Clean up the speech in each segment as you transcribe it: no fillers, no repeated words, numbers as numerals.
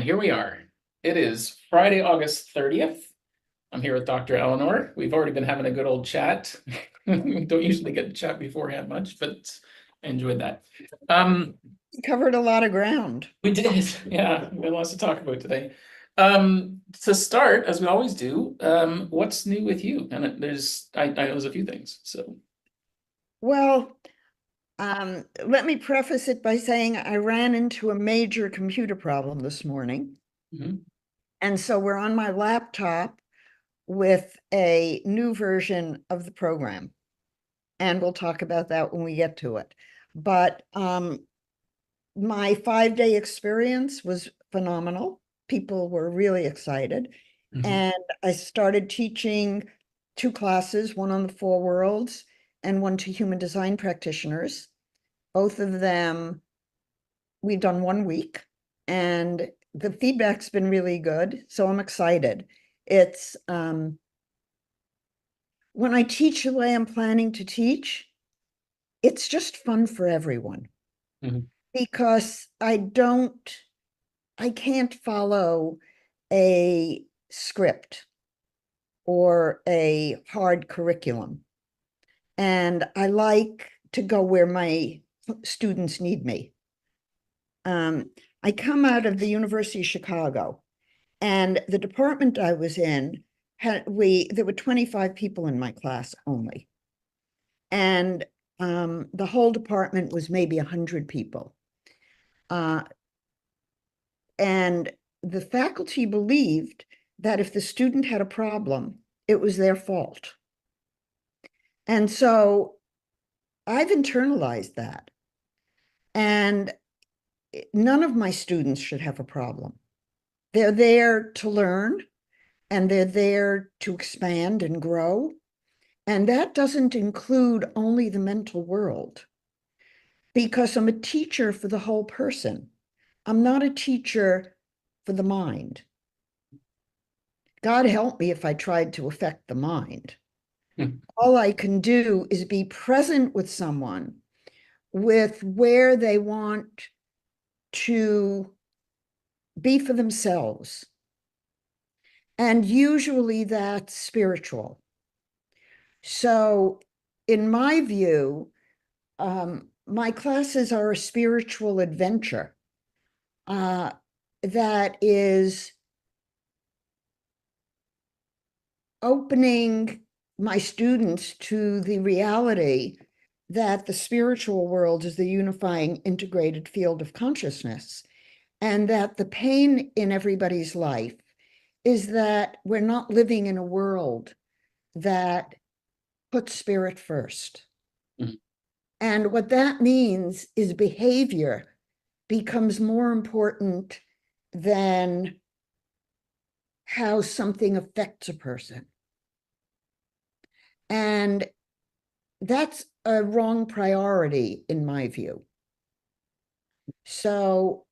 here we are. It is Friday, August 30th. I'm here with Dr. Eleanor. We've already been having a good old chat. We don't usually get to chat beforehand much, but I enjoyed that. Covered a lot of ground. We did, yeah, we had lots to talk about today. To start, as we always do, what's new with you? And I know there's a few things, so. Well, let me preface it by saying I ran into a major computer problem this morning. Mhm. And so we're on my laptop with a new version of the program. And we'll talk about that when we get to it. But my 5-day experience was phenomenal. People were really excited. Mhm. And I started teaching 2 classes, one on the 4 worlds and one to human design practitioners. Both of them, we've done 1 week, and the feedback's been really good. So I'm excited. It's when I teach the way I'm planning to teach, it's just fun for everyone Mhm. because I can't follow a script or a hard curriculum. And I like to go where my students need me. I come out of the University of Chicago, and the department I was in there were 25 people in my class only. And the whole department was maybe 100 people. Uh, and the faculty believed that if the student had a problem, it was their fault. And so I've internalized that. And none of my students should have a problem. They're there to learn and they're there to expand and grow. And that doesn't include only the mental world, because I'm a teacher for the whole person. I'm not a teacher for the mind. God help me if I tried to affect the mind. Mhm. All I can do is be present with someone with where they want to be for themselves. And usually that's spiritual. So, in my view, my classes are a spiritual adventure uh, that is opening my students to the reality that the spiritual world is the unifying integrated field of consciousness, and that the pain in everybody's life is that we're not living in a world that puts spirit first. Mhm. And what that means is behavior becomes more important than how something affects a person. And that's a wrong priority in my view. So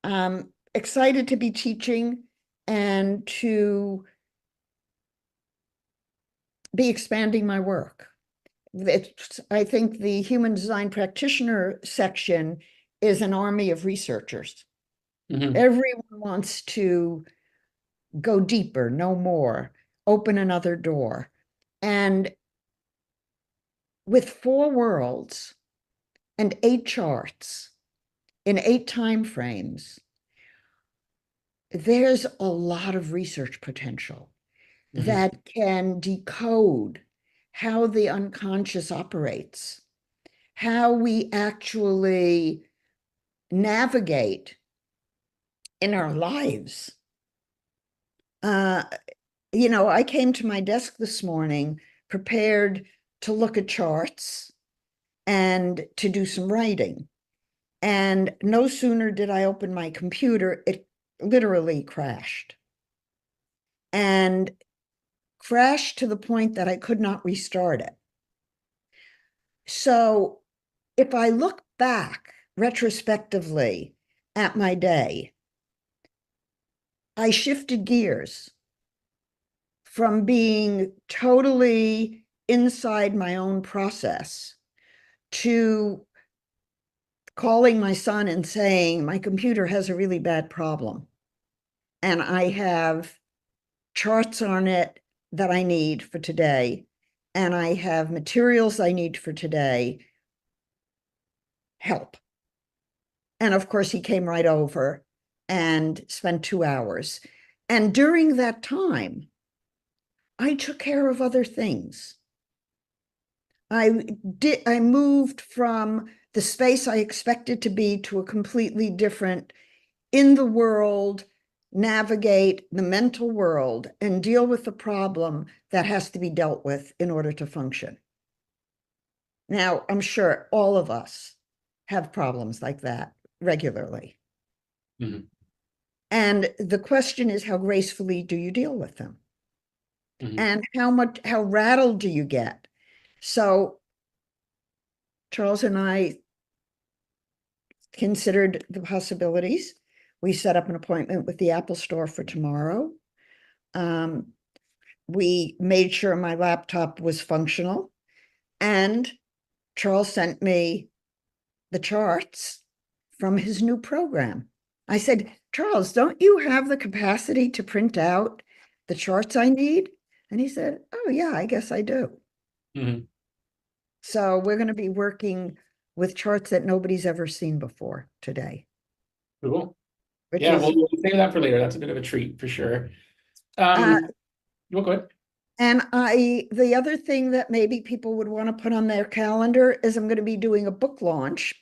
I'm excited to be teaching and to be expanding my work. I think the human design practitioner section is an army of researchers. Mhm. Everyone wants to go deeper, know more, open another door. And with 4 worlds and 8 charts in 8 time frames, there's a lot of research potential Mhm. that can decode how the unconscious operates, how we actually navigate in our lives. Uh, I came to my desk this morning prepared to look at charts and to do some writing. And no sooner did I open my computer, it literally crashed. And crashed to the point that I could not restart it. So if I look back retrospectively at my day, I shifted gears from being totally inside my own process to calling my son and saying, my computer has a really bad problem. And I have charts on it that I need for today. And I have materials I need for today. Help. And of course, he came right over and spent 2 hours. And during that time, I took care of other things. I moved from the space I expected to be to a completely different in the world, navigate the mental world and deal with the problem that has to be dealt with in order to function. Now, I'm sure all of us have problems like that regularly. Mhm. And the question is, how gracefully do you deal with them? Mhm. And how rattled do you get? So Charles and I considered the possibilities. We set up an appointment with the Apple Store for tomorrow. Um, we made sure my laptop was functional, and Charles sent me the charts from his new program. I said, Charles, don't you have the capacity to print out the charts I need? And he said, oh, yeah, I guess I do. Mhm. So we're going to be working with charts that nobody's ever seen before today, Cool. which Yeah, is, we'll save that for later. That's a bit of a treat for sure. uh, Well, go ahead. and the other thing that maybe people would want to put on their calendar is I'm going to be doing a book launch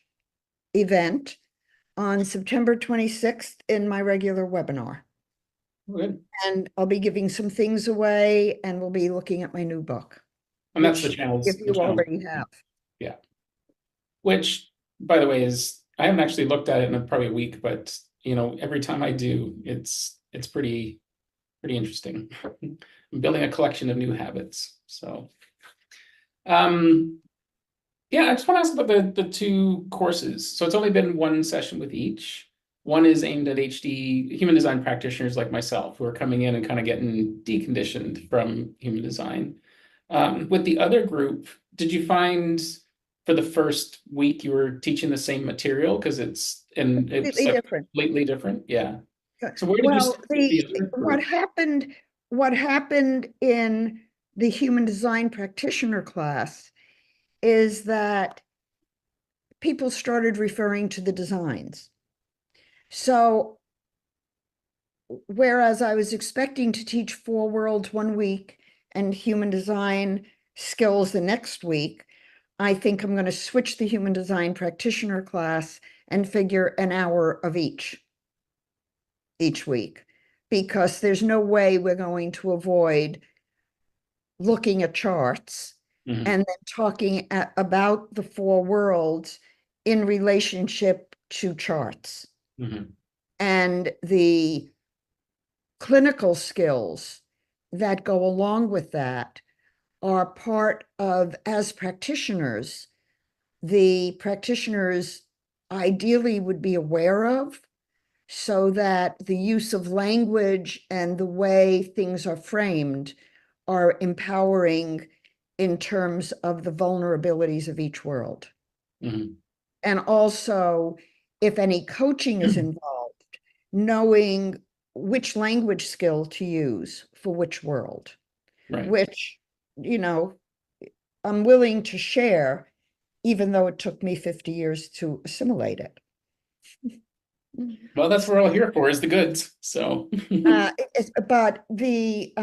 event on September 26th in my regular webinar. Good. And I'll be giving some things away and we'll be looking at my new book, And that's the which channels, if you already have. yeah. Which, by the way, is I haven't actually looked at it in probably a week, but every time I do, it's pretty interesting. I'm building a collection of new habits. So, um, yeah, I just want to ask about the two courses. So it's only been one session with each. One is aimed at HD human design practitioners like myself who are coming in and kind of getting deconditioned from human design. With the other group, did you find for the first week you were teaching the same material because it's Completely like different. completely different? Yeah. So where did you Well, sit with the other group? what happened in the human design practitioner class is that people started referring to the designs. So whereas I was expecting to teach 4 worlds one week and human design skills the next week, I think I'm going to switch the human design practitioner class and figure an hour of each week, because there's no way we're going to avoid looking at charts Mhm. and then talking about the 4 worlds in relationship to charts. Mhm. And the clinical skills that go along with that are part of, as practitioners, the practitioners ideally would be aware of, so that the use of language and the way things are framed are empowering in terms of the vulnerabilities of each world. Mhm. And also, if any coaching is involved, knowing which language skill to use for which world, Right. which, you know, I'm willing to share, even though it took me 50 years to assimilate it. Well, that's what we're all here for is the goods. So, But the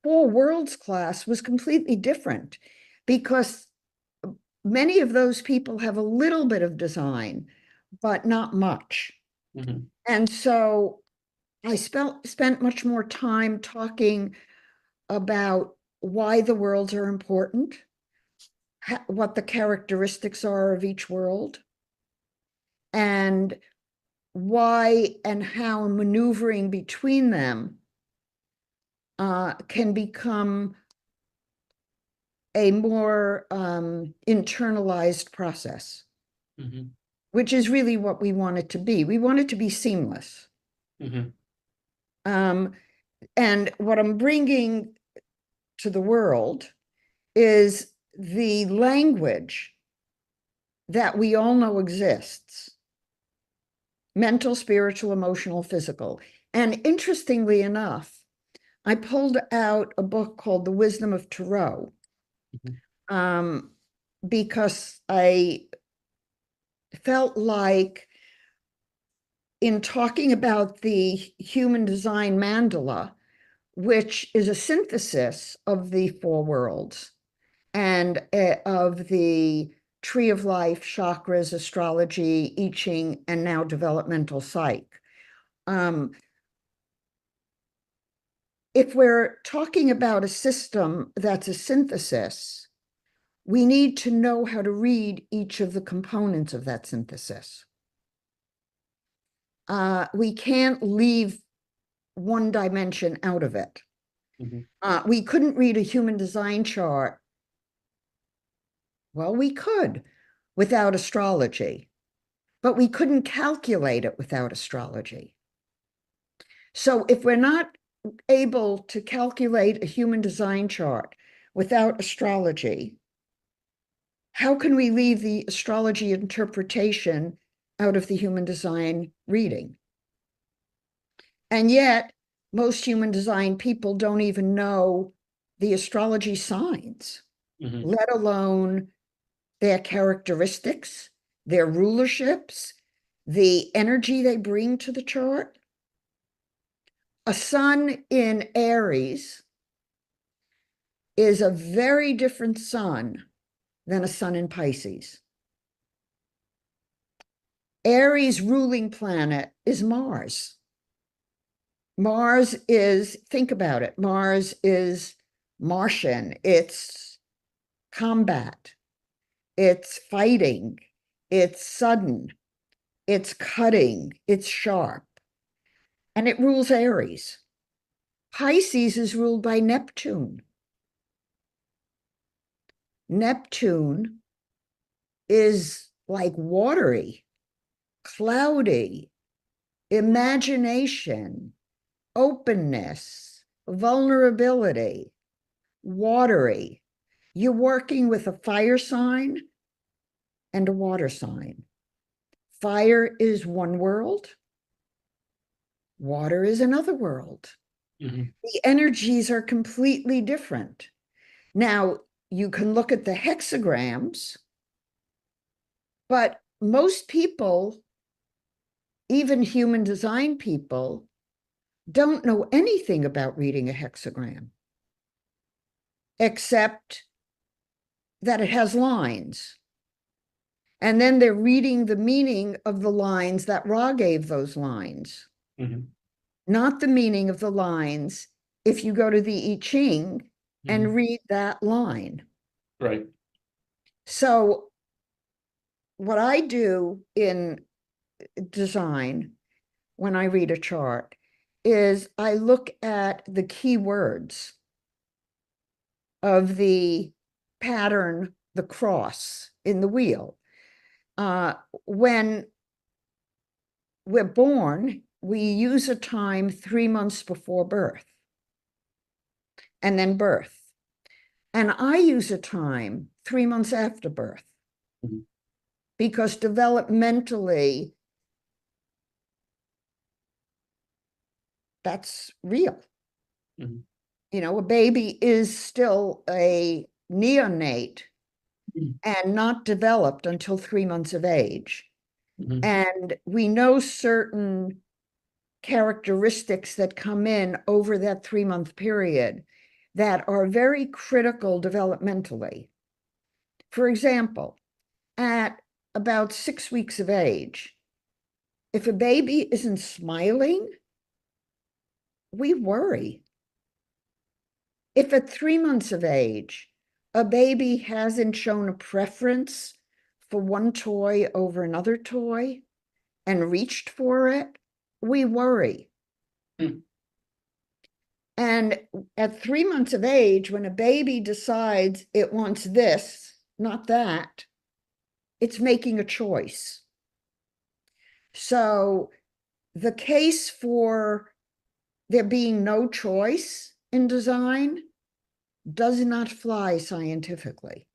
4 worlds class was completely different because many of those people have a little bit of design, but not much. Mhm. And so I spent much more time talking about why the worlds are important, what the characteristics are of each world, and why and how maneuvering between them can become a more internalized process, Mhm. which is really what we want it to be. We want it to be seamless. Mhm. Um, and what I'm bringing to the world is the language that we all know exists: mental, spiritual, emotional, physical. And interestingly enough, I pulled out a book called The Wisdom of Tarot, um, because I felt like, in talking about the human design mandala, which is a synthesis of the four worlds and of the tree of life, chakras, astrology, I Ching, and now developmental psych. If we're talking about a system that's a synthesis, we need to know how to read each of the components of that synthesis. We can't leave one dimension out of it. We couldn't read a human design chart. Well, we could without astrology, but we couldn't calculate it without astrology. So if we're not able to calculate a human design chart without astrology, how can we leave the astrology interpretation out of the human design reading? And yet, most human design people don't even know the astrology signs, let alone their characteristics, their rulerships, the energy they bring to the chart. A sun in Aries is a very different sun than a sun in Pisces. Aries' ruling planet is Mars. Mars is, think about it, Mars is Martian. It's combat, it's fighting, it's sudden, it's cutting, it's sharp, and it rules Aries. Pisces is ruled by Neptune. Neptune is like watery, cloudy, imagination, openness, vulnerability, watery. You're working with a fire sign and a water sign. Fire is one world, water is another world. The energies are completely different. Now, you can look at the hexagrams, but most people, even human design people, don't know anything about reading a hexagram, except that it has lines. And then they're reading the meaning of the lines that Ra gave those lines, not the meaning of the lines if you go to the I Ching and read that line. Right. So what I do in design when I read a chart is I look at the key words of the pattern, the cross in the wheel. When we're born, we use a time 3 months before birth and then birth. And I use a time 3 months after birth because developmentally, that's real. You know, a baby is still a neonate and not developed until 3 months of age. And we know certain characteristics that come in over that 3-month period that are very critical developmentally. For example, at about 6 weeks of age, if a baby isn't smiling, we worry. If at 3 months of age, a baby hasn't shown a preference for one toy over another toy and reached for it, we worry. And at 3 months of age, when a baby decides it wants this, not that, it's making a choice. So the case for there being no choice in design does not fly scientifically.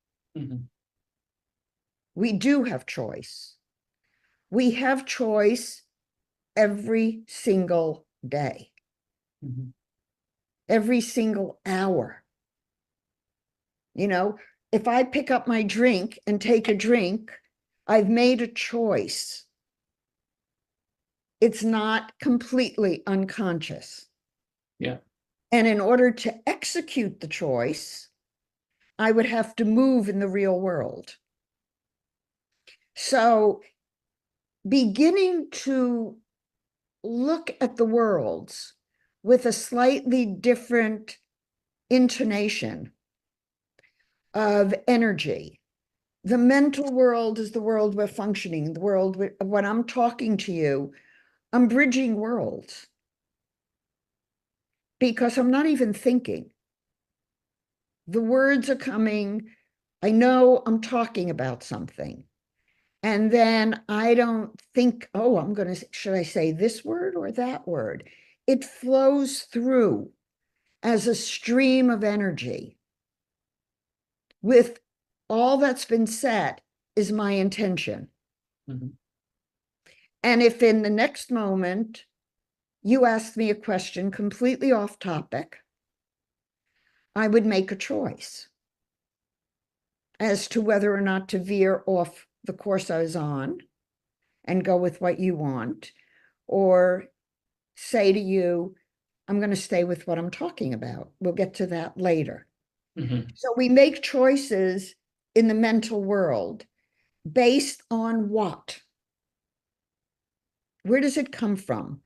We do have choice. We have choice every single day, every single hour. You know, if I pick up my drink and take a drink, I've made a choice. It's not completely unconscious. Yeah. And in order to execute the choice, I would have to move in the real world. So beginning to look at the worlds with a slightly different intonation of energy. The mental world is the world we're functioning, the world when I'm talking to you, I'm bridging worlds because I'm not even thinking. The words are coming. I know I'm talking about something. And then I don't think, oh, should I say this word or that word? It flows through as a stream of energy with all that's been said is my intention. And if in the next moment you ask me a question completely off topic, I would make a choice as to whether or not to veer off the course I was on and go with what you want, or say to you, I'm going to stay with what I'm talking about. We'll get to that later. So we make choices in the mental world based on what? Where does it come from?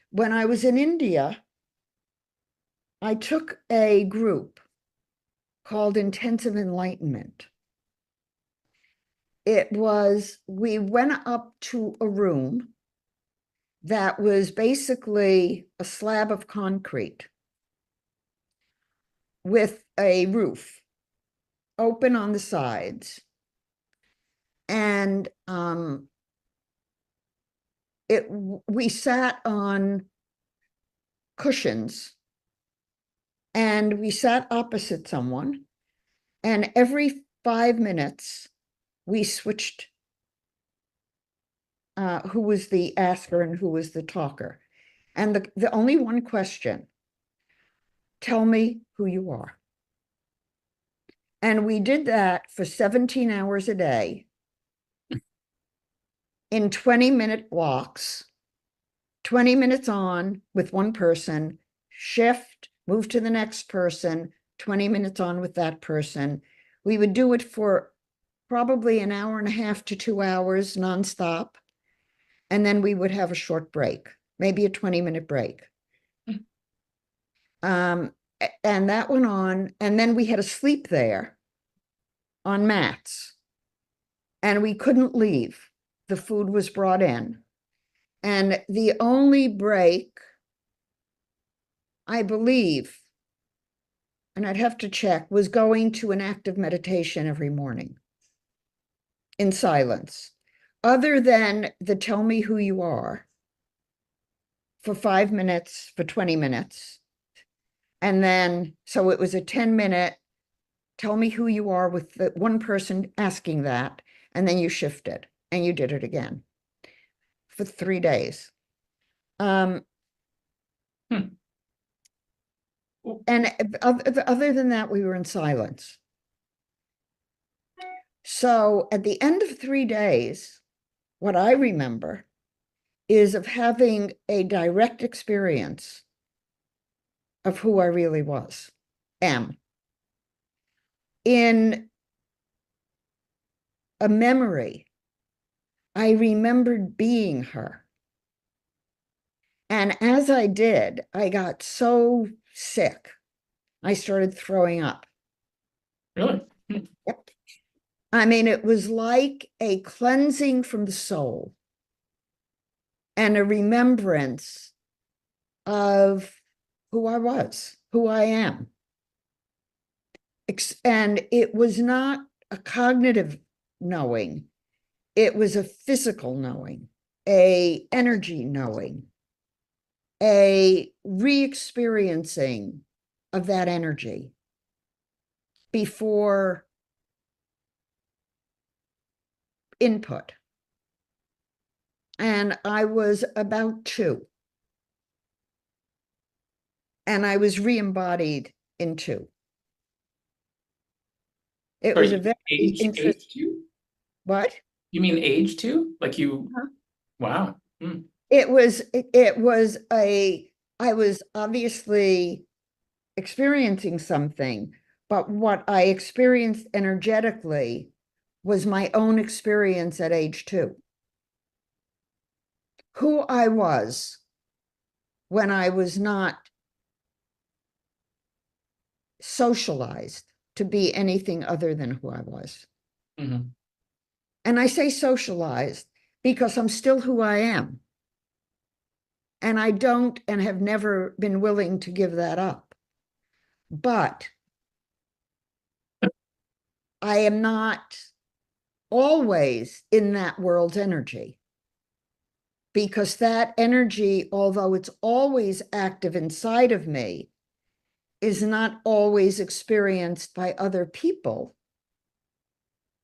When I was in India, I took a group called Intensive Enlightenment. We went up to a room that was basically a slab of concrete with a roof open on the sides. And we sat on cushions and we sat opposite someone. And every 5 minutes, we switched who was the asker and who was the talker. And the only one question, tell me who you are. And we did that for 17 hours a day in 20-minute blocks, 20 minutes on with one person, shift, move to the next person, 20 minutes on with that person. We would do it for probably an hour and a half to 2 hours nonstop. And then we would have a short break, maybe a 20-minute break. And that went on. And then we had to sleep there on mats. And we couldn't leave. The food was brought in. And the only break, I believe, and I'd have to check, was going to an active meditation every morning in silence, other than the tell me who you are for 5 minutes, for 20 minutes. And then, so it was a 10-minute, tell me who you are with the one person asking that. And then you shifted and you did it again for 3 days. And other than that, we were in silence. So at the end of 3 days, what I remember is of having a direct experience of who I really am. In a memory, I remembered being her. And as I did, I got so sick, I started throwing up. Really? Yep. I mean, it was like a cleansing from the soul and a remembrance of who I was, who I am. And it was not a cognitive knowing. It was a physical knowing, a energy knowing, a re-experiencing of that energy before input. And I was about 2. And I was re-embodied in 2. It was a Sorry, very age interesting, too? what? You mean age too? Like you, Huh? wow. Hmm. It was I was obviously experiencing something, but what I experienced energetically was my own experience at age 2. Who I was when I was not socialized to be anything other than who I was. Hmm. And I say socialized because I'm still who I am. And I don't and have never been willing to give that up. But I am not always in that world's energy, because that energy, although it's always active inside of me, is not always experienced by other people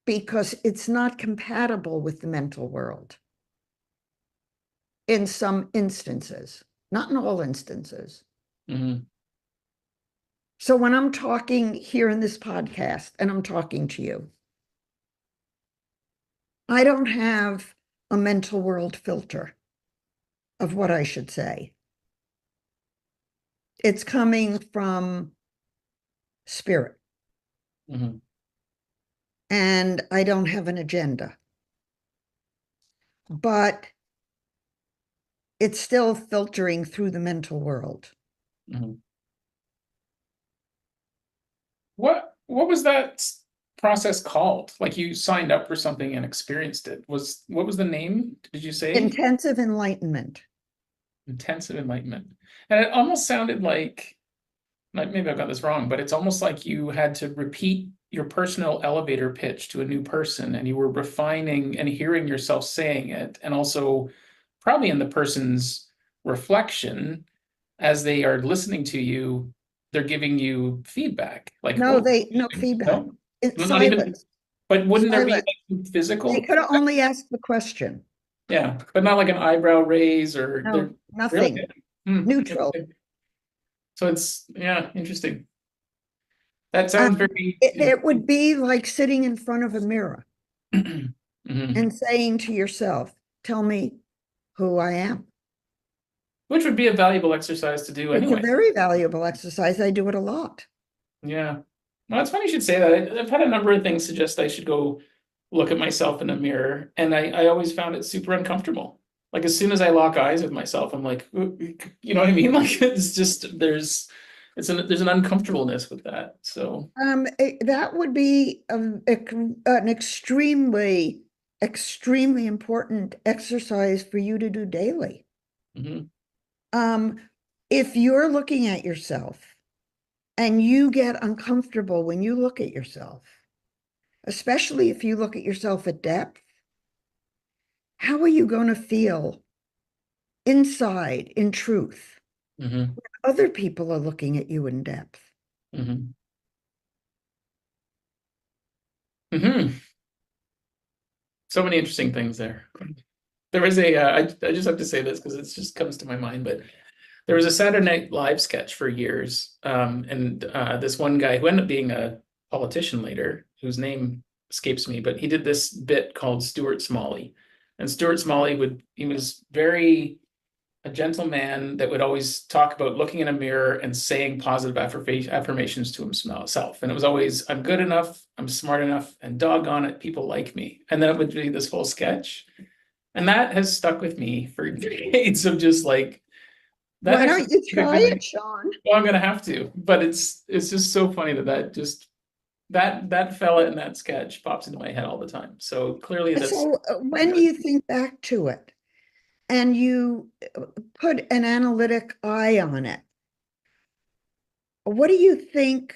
because it's not compatible with the mental world in some instances, not in all instances. Hmm. So when I'm talking here in this podcast and I'm talking to you, I don't have a mental world filter of what I should say. It's coming from spirit, Hmm. and I don't have an agenda, but it's still filtering through the mental world. Hmm. What was that process called? Like you signed up for something and experienced it. What was the name? Did you say? Intensive enlightenment. Intensive enlightenment. And it almost sounded like maybe I've got this wrong, but it's almost like you had to repeat your personal elevator pitch to a new person and you were refining and hearing yourself saying it, and also probably in the person's reflection as they are listening to you, they're giving you feedback. Like, No, oh, they no feedback. no, It's not even, silence. but wouldn't there be Silence. like They physical could feedback? only ask the question. Yeah, but not like an eyebrow raise or they're No, really. nothing. Hmm. Neutral. So it's, yeah, interesting. That Um, sounds very. it would be like sitting in front of a mirror Mhm. and saying to yourself, tell me who I am. Which would be a valuable exercise to do It's a anyway. very valuable exercise. I do it a lot. Yeah. Well, it's funny you should say that. I've had a number of things suggest I should go look at myself in a mirror, and I always found it super uncomfortable. Like as soon as I lock eyes with myself, I'm like, you know what I mean? Like it's just there's an uncomfortableness with that. So That would be an extremely, extremely important exercise for you to do daily. mhm. Um, if you're looking at yourself and you get uncomfortable when you look at yourself, especially if you look at yourself at depth, how are you going to feel inside in truth? Mhm. Other people are looking at you in depth. Mhm. Mhm. So many interesting things there. There was I just have to say this because it just comes to my mind, but there was a Saturday Night Live sketch for years, and this one guy who ended up being a politician later, whose name escapes me, but he did this bit called Stuart Smalley, and Stuart Smalley he was very a gentleman that would always talk about looking in a mirror and saying positive affirmations to himself, and it was always I'm good enough, I'm smart enough, and doggone it, people like me, and then it would be this whole sketch, and that has stuck with me for decades of just like that Why actually don't you like a try good it, idea. Sean? Well, I'm gonna have to, but it's just so funny that just that fella in that sketch pops into my head all the time. So clearly that's So when you think back to it and you put an analytic eye on it, what do you think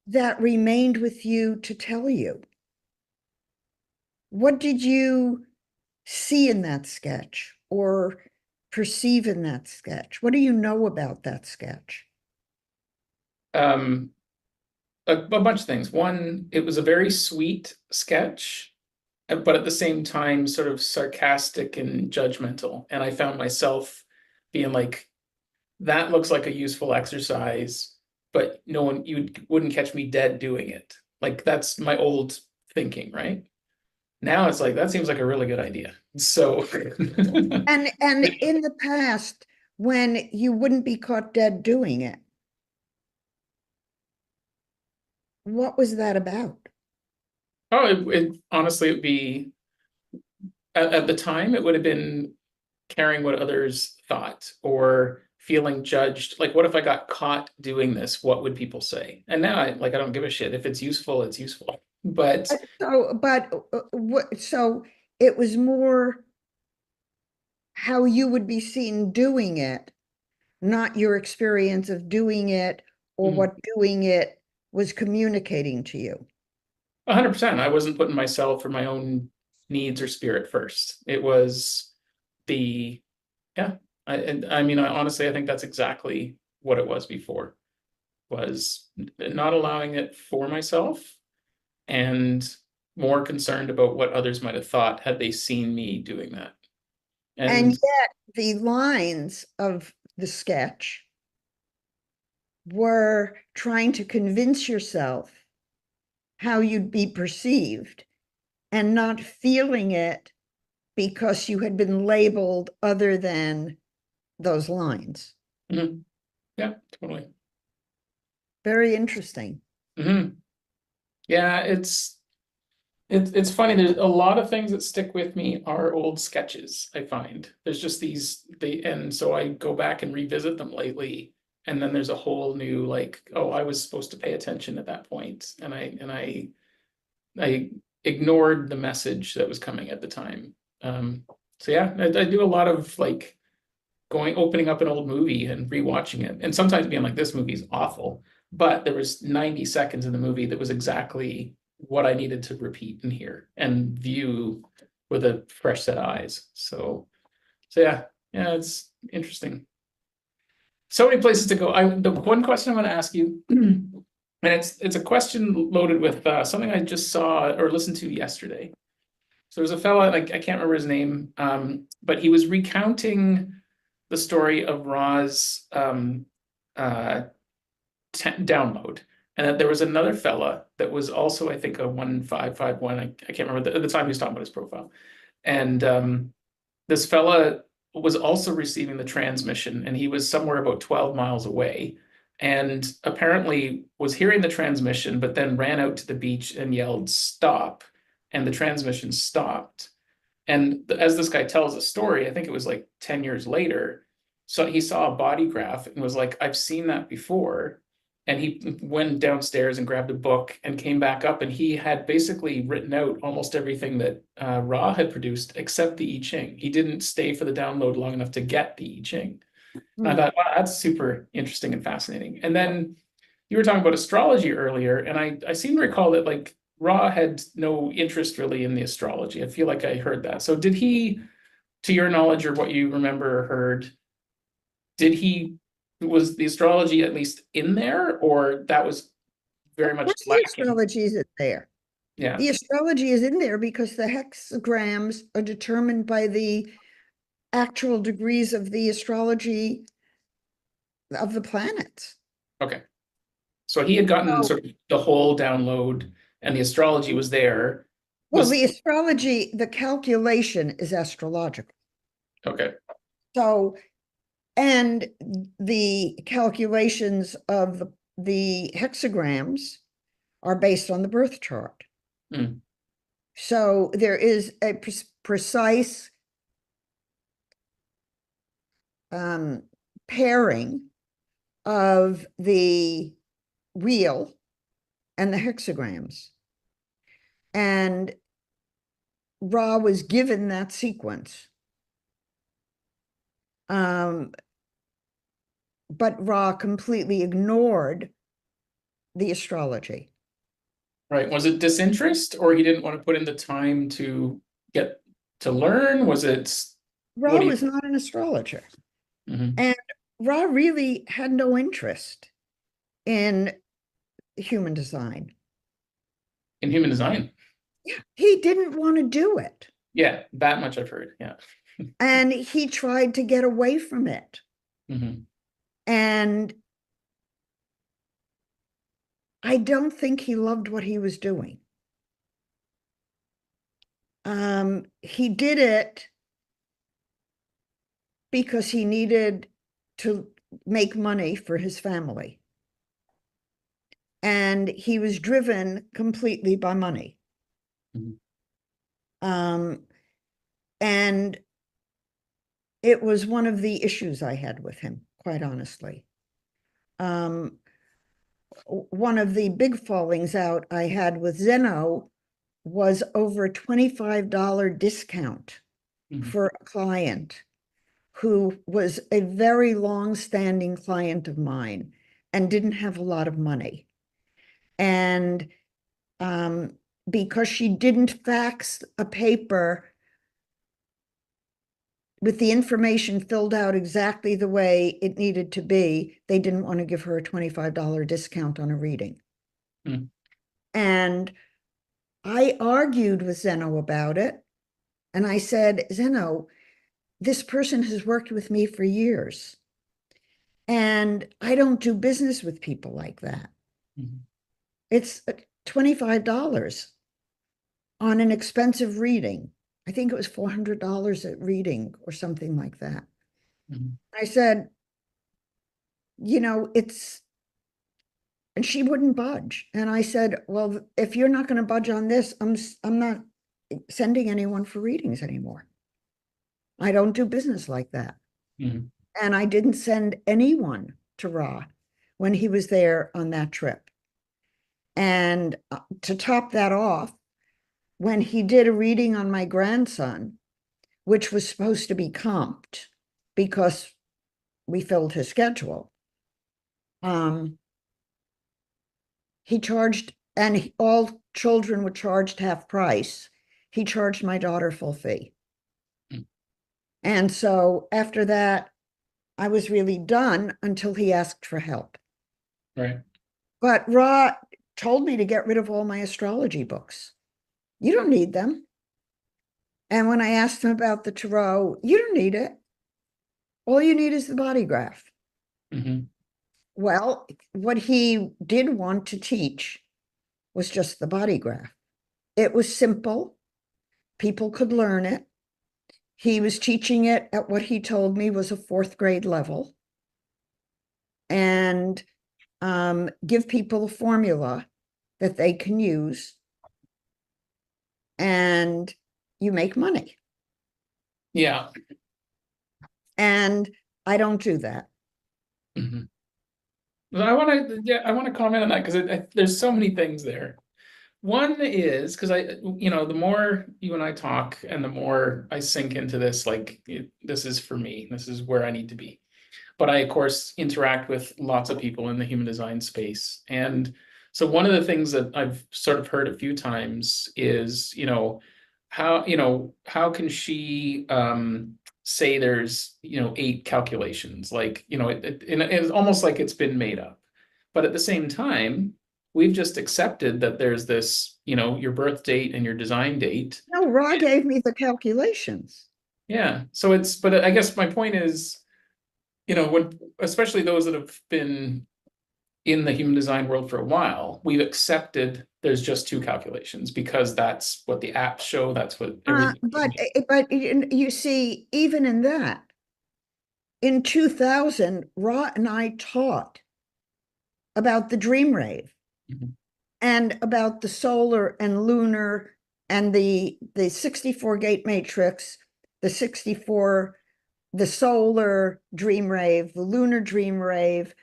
that remained with you to tell you? What did you see in that sketch or perceive in that sketch? What do you know about that sketch? a bunch of things. One, it was a very sweet sketch. but at the same time, sort of sarcastic and judgmental. And I found myself being like, that looks like a useful exercise, but no one, you wouldn't catch me dead doing it. Like that's my old thinking, right? Now it's like, that seems like a really good idea. So, And in the past, when you wouldn't be caught dead doing it, what was that about? oh, it honestly, it'd be at the time, it would have been caring what others thought or feeling judged. Like, what if I got caught doing this? What would people say? And now I don't give a shit. If it's useful, it's useful. But So it was more how you would be seen doing it, not your experience of doing it or mhm, what doing it was communicating to you. 100%, I wasn't putting myself or my own needs or spirit first. It was the, yeah. And I mean, honestly, I think that's exactly what it was before, was not allowing it for myself and more concerned about what others might have thought had they seen me doing that. And And yet the lines of the sketch were trying to convince yourself how you'd be perceived and not feeling it because you had been labeled other than those lines. mhm, yeah, totally. Very interesting. Hmm. Yeah, it's funny. There's a lot of things that stick with me are old sketches, I find. There's just and so I go back and revisit them lately, and then there's a whole new like, oh, I was supposed to pay attention at that point, and I ignored the message that was coming at the time. Um, so yeah, I do a lot of like opening up an old movie and rewatching it, and sometimes being like, this movie's awful, but there was 90 seconds in the movie that was exactly what I needed to repeat and hear and view with a fresh set of eyes. So yeah, yeah, it's interesting. So many places to go. The one question I'm going to ask you, and it's a question loaded with something I just saw or listened to yesterday. So there's a fella, like I can't remember his name, but he was recounting the story of Ra's uh, download, and that there was another fella that was also, I think, a 1551. I can't remember at the time he was talking about his profile, and this fella was also receiving the transmission, and he was somewhere about 12 miles away, and apparently was hearing the transmission, but then ran out to the beach and yelled "stop," and the transmission stopped. And as this guy tells the story, I think it was like 10 years later. So he saw a body graph and was like, I've seen that before. And he went downstairs and grabbed a book and came back up. And he had basically written out almost everything that Ra had produced except the I Ching. He didn't stay for the download long enough to get the I Ching. And I Hmm. thought, wow, that's super interesting and fascinating. And then you were talking about astrology earlier, and I seem to recall that like Ra had no interest really in the astrology. I feel like I heard that. So did he, to your knowledge or what you remember or heard, did he was the astrology at least in there, or that was Of very much course, the lacking? astrology is there. Yeah. The astrology is in there because the hexagrams are determined by the actual degrees of the astrology of the planets. Okay. So he had gotten So, sort of the whole download and the astrology was there. well, Was the astrology, the calculation is astrological. okay. So, and the calculations of the hexagrams are based on the birth chart. Mm, So there is a precise um, pairing of the wheel and the hexagrams. And Ra was given that sequence. Um, but Ra completely ignored the astrology. right. Was it disinterest or he didn't want to put in the time to get to learn? Was it what Ra do you was not an astrologer. mhm. And Ra really had no interest in human design. In human design? He didn't want to do it. Yeah, that much I've heard. Yeah. And he tried to get away from it. Hmm. And I don't think he loved what he was doing. He did it because he needed to make money for his family. And he was driven completely by money. Hmm. Um, and it was one of the issues I had with him, quite honestly. Um, one of the big fallings out I had with Zeno was over a $25 discount Hmm. for a client who was a very long-standing client of mine and didn't have a lot of money. And because she didn't fax a paper with the information filled out exactly the way it needed to be, they didn't want to give her a $25 discount on a reading. Hmm. And I argued with Zeno about it. And I said, Zeno, this person has worked with me for years. And I don't do business with people like that. Hmm. It's $25 on an expensive reading. I think it was $400 at reading or something like that. Hmm. I said, it's, and she wouldn't budge. And I said, well, if you're not going to budge on this, I'm not sending anyone for readings anymore. I don't do business like that. Hmm. And I didn't send anyone to Ra when he was there on that trip. And to top that off, when he did a reading on my grandson, which was supposed to be comped because we filled his schedule, um, he charged, and all children were charged half price. He charged my daughter full fee. And so after that, I was really done until he asked for help. Right. But Ra told me to get rid of all my astrology books. You don't need them. And when I asked him about the tarot, you don't need it. All you need is the body graph. Hmm. Well, what he did want to teach was just the body graph. It was simple, people could learn it. He was teaching it at what he told me was a fourth grade level and give people a formula that they can use and you make money. Yeah. And I don't do that. Hmm. I want to comment on that because there's so many things there. One is because the more you and I talk and the more I sink into this, like this is for me, this is where I need to be. But I, of course, interact with lots of people in the human design space. And so one of the things that I've sort of heard a few times is, how can she say there's, eight calculations? Like, it's almost like it's been made up. But at the same time, we've just accepted that there's this, your birth date and your design date. No, Ra gave me the calculations. Yeah. But I guess my point is, when especially those that have been in the human design world for a while, we've accepted there's just two calculations because that's what the apps show, that's what everything. But you see, even in that, in 2000, Ra and I taught about the dream rave Mhm. and about the solar and lunar and the 64 gate matrix, the 64, the solar dream rave, the lunar dream rave,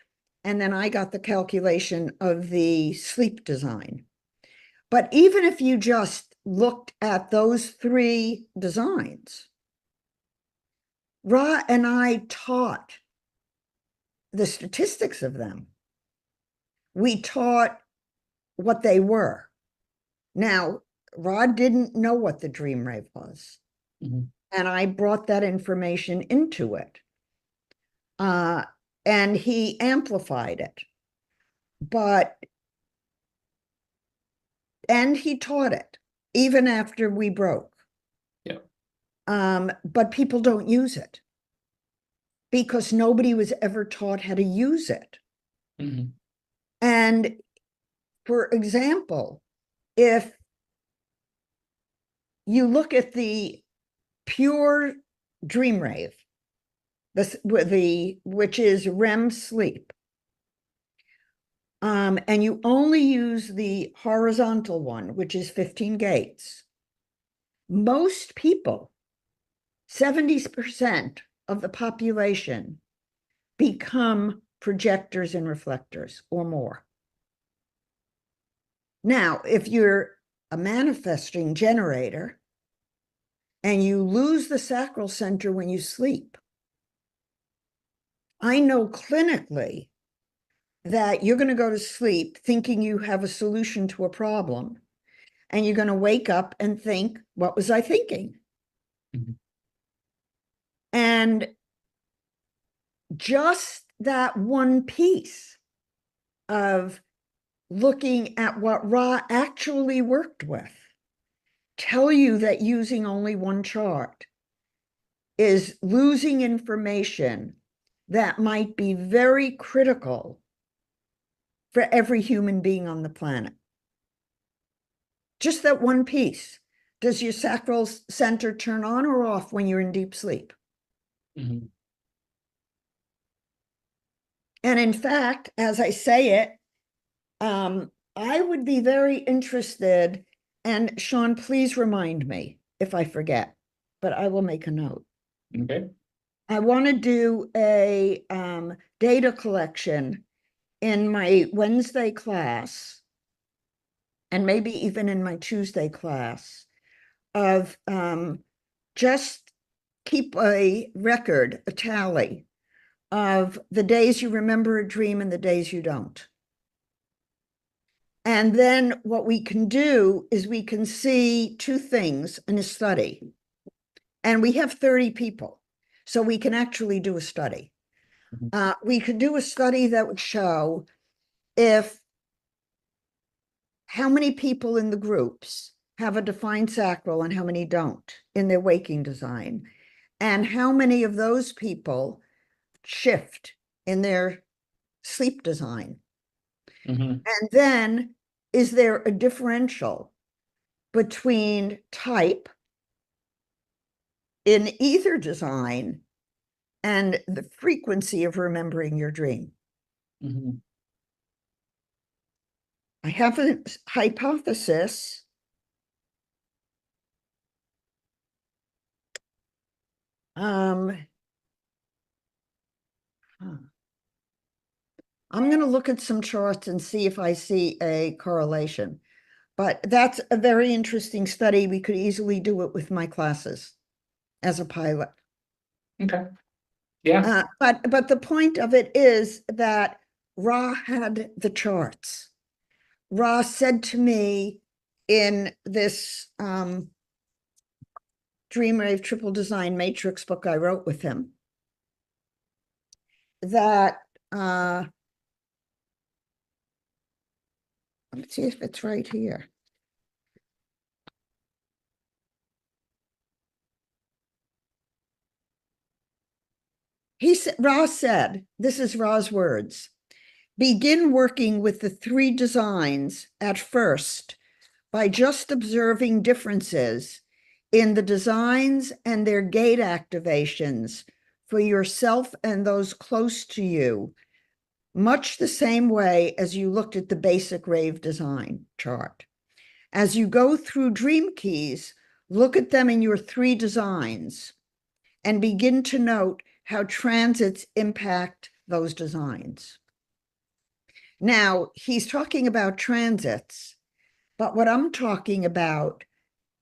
and then I got the calculation of the sleep design. But even if you just looked at those three designs, Ra and I taught the statistics of them. We taught what they were. Now, Rod didn't know what the dream rave was, Mhm. and I brought that information into it. Uh, and he amplified it, but, and he taught it. even after we broke. Yeah. But people don't use it because nobody was ever taught how to use it. Mhm. And for example, if you look at the pure dream rave, which is REM sleep, and you only use the horizontal one, which is 15 gates, most people, 70% of the population, become projectors and reflectors or more. Now, if you're a manifesting generator and you lose the sacral center when you sleep, I know clinically that you're going to go to sleep thinking you have a solution to a problem, and you're going to wake up and think, what was I thinking? Mhm. And just that one piece of looking at what Ra actually worked with tell you that using only one chart is losing information that might be very critical for every human being on the planet. Just that one piece. Does your sacral center turn on or off when you're in deep sleep? Mhm. And in fact, as I say it, I would be very interested, and Sean, please remind me if I forget, but I will make a note. Okay. I want to do a data collection in my Wednesday class, and maybe even in my Tuesday class, of just keep a record, a tally of the days you remember a dream and the days you don't. And then what we can do is we can see two things in a study. And we have 30 people, so we can actually do a study. Mhm. We could do a study that would show if how many people in the groups have a defined sacral and how many don't in their waking design, and how many of those people shift in their sleep design. Mhm. And then, is there a differential between type in either design and the frequency of remembering your dream? Mhm. I have a hypothesis. Um, I'm going to look at some charts and see if I see a correlation. But that's a very interesting study. We could easily do it with my classes as a pilot. Okay. Yeah. But the point of it is that Ra had the charts. Ra said to me in this Dreamwave Triple Design Matrix book I wrote with him that let's see if it's right here. Ra said, this is Ra's words, begin working with the three designs at first by just observing differences in the designs and their gate activations for yourself and those close to you, much the same way as you looked at the basic rave design chart. As you go through Dream Keys, look at them in your three designs and begin to note how transits impact those designs. Now, he's talking about transits, but what I'm talking about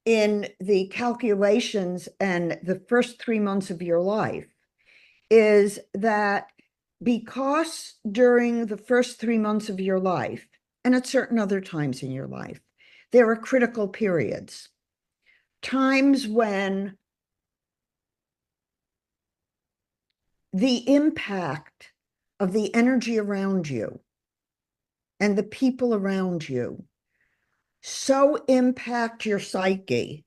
in the calculations and the first 3 months of your life is that because during the first 3 months of your life, and at certain other times in your life, there are critical periods, times when the impact of the energy around you and the people around you so impact your psyche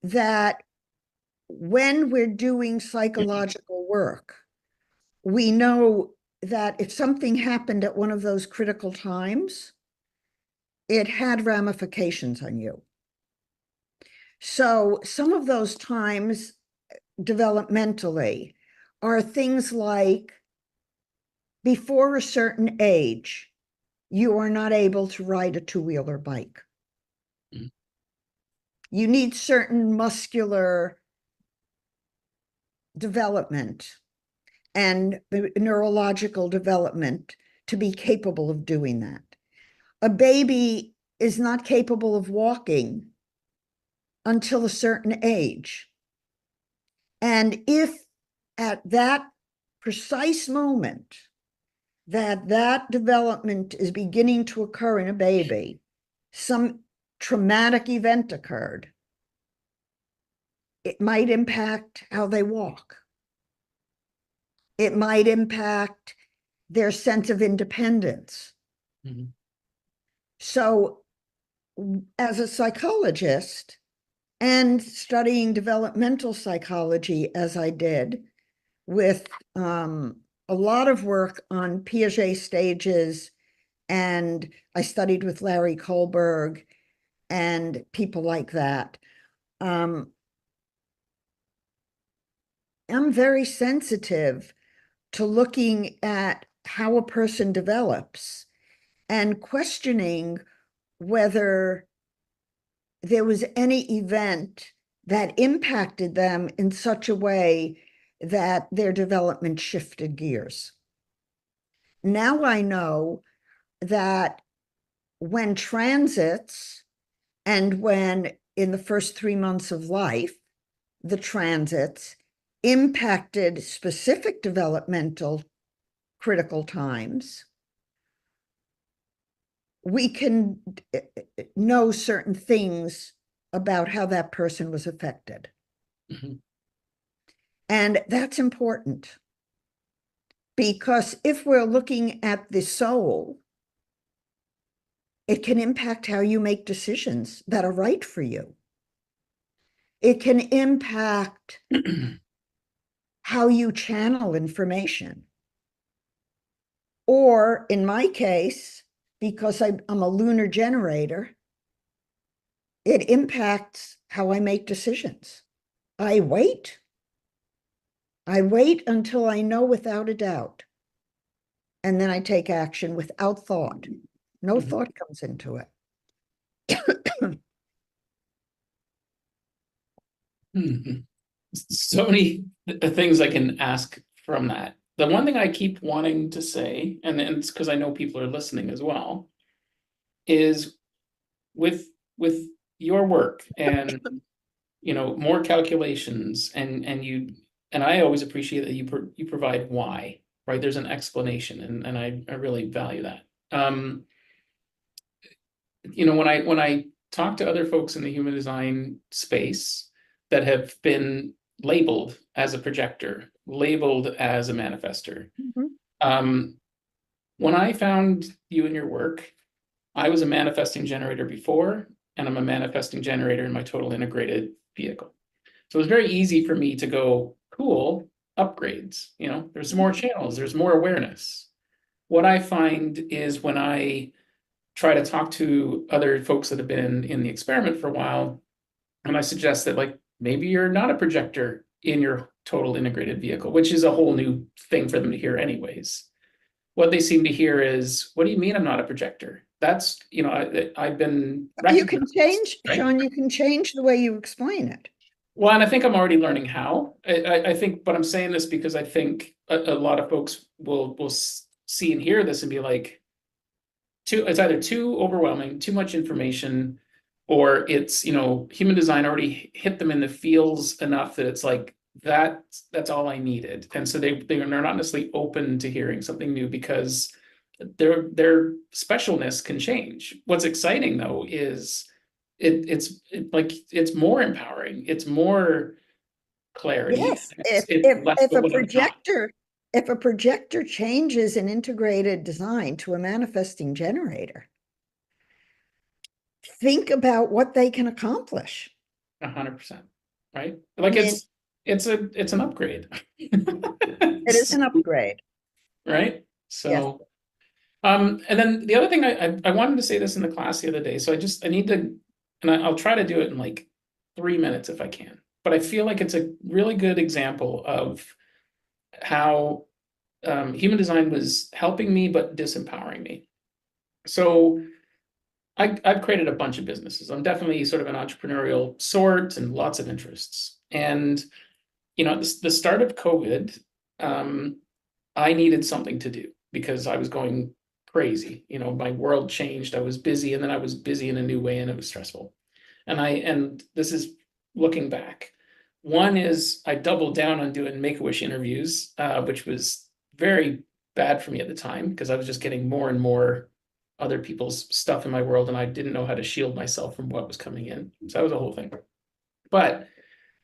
that when we're doing psychological work, we know that if something happened at one of those critical times, it had ramifications on you. So some of those times developmentally are things like before a certain age, you are not able to ride a two-wheeler bike. Mhm. You need certain muscular development and neurological development to be capable of doing that. A baby is not capable of walking until a certain age. And if at that precise moment that development is beginning to occur in a baby, some traumatic event occurred, it might impact how they walk. It might impact their sense of independence. Mhm. So, as a psychologist and studying developmental psychology, as I did, with a lot of work on Piaget stages, and I studied with Larry Kohlberg and people like that. I'm very sensitive to looking at how a person develops and questioning whether there was any event that impacted them in such a way that their development shifted gears. Now I know that when transits and when in the first 3 months of life, the transits impacted specific developmental critical times, we can know certain things about how that person was affected. Mhm. And that's important because if we're looking at the soul, it can impact how you make decisions that are right for you. It can impact how you channel information. Or in my case, because I'm a lunar generator, it impacts how I make decisions. I wait. I wait until I know without a doubt. And then I take action without thought. No Mhm. thought comes into it. Mhm. So many things I can ask from that. The one thing I keep wanting to say, and it's because I know people are listening as well, is with with your work and more calculations and I always appreciate that you provide why, right? There's an explanation, and I really value that. When I talk to other folks in the human design space that have been labeled as a projector, labeled as a manifester, Mhm. um, when I found you in your work, I was a manifesting generator before, and I'm a manifesting generator in my total integrated vehicle. So it was very easy for me to go, cool, upgrades. There's more channels, there's more awareness. What I find is when I try to talk to other folks that have been in the experiment for a while, and I suggest that like maybe you're not a projector in your total integrated vehicle, which is a whole new thing for them to hear anyways. What they seem to hear is, what do you mean I'm not a projector? That's, I've been You can recognized, change, right? Sean, you can change the way you explain it. Well, and I think I'm already learning how. I think, but I'm saying this because I think a lot of folks will see and hear this and be like, it's either too overwhelming, too much information, or it's, human design already hit them in the feels enough that it's like that's all I needed. And so they're not necessarily open to hearing something new because their specialness can change. What's exciting though is like it's more empowering, it's more clarity, Yes, it's less if of what I'm not. if a projector changes an integrated design to a manifesting generator, think about what they can accomplish. 100%, right? I Like mean, it's an upgrade. it is an upgrade. Right? Yes. So and then the other thing I wanted to say this in the class the other day, so I need to, and I'll try to do it in like 3 minutes if I can. But I feel like it's a really good example of how human design was helping me but disempowering me. So I've created a bunch of businesses. I'm definitely sort of an entrepreneurial sort and lots of interests. And at the start of COVID, um, I needed something to do because I was going crazy. My world changed. I was busy, and then I was busy in a new way, and it was stressful. And this is looking back. One is I doubled down on doing Make-A-Wish interviews, which was very bad for me at the time because I was just getting more and more other people's stuff in my world, and I didn't know how to shield myself from what was coming in. So that was a whole thing. But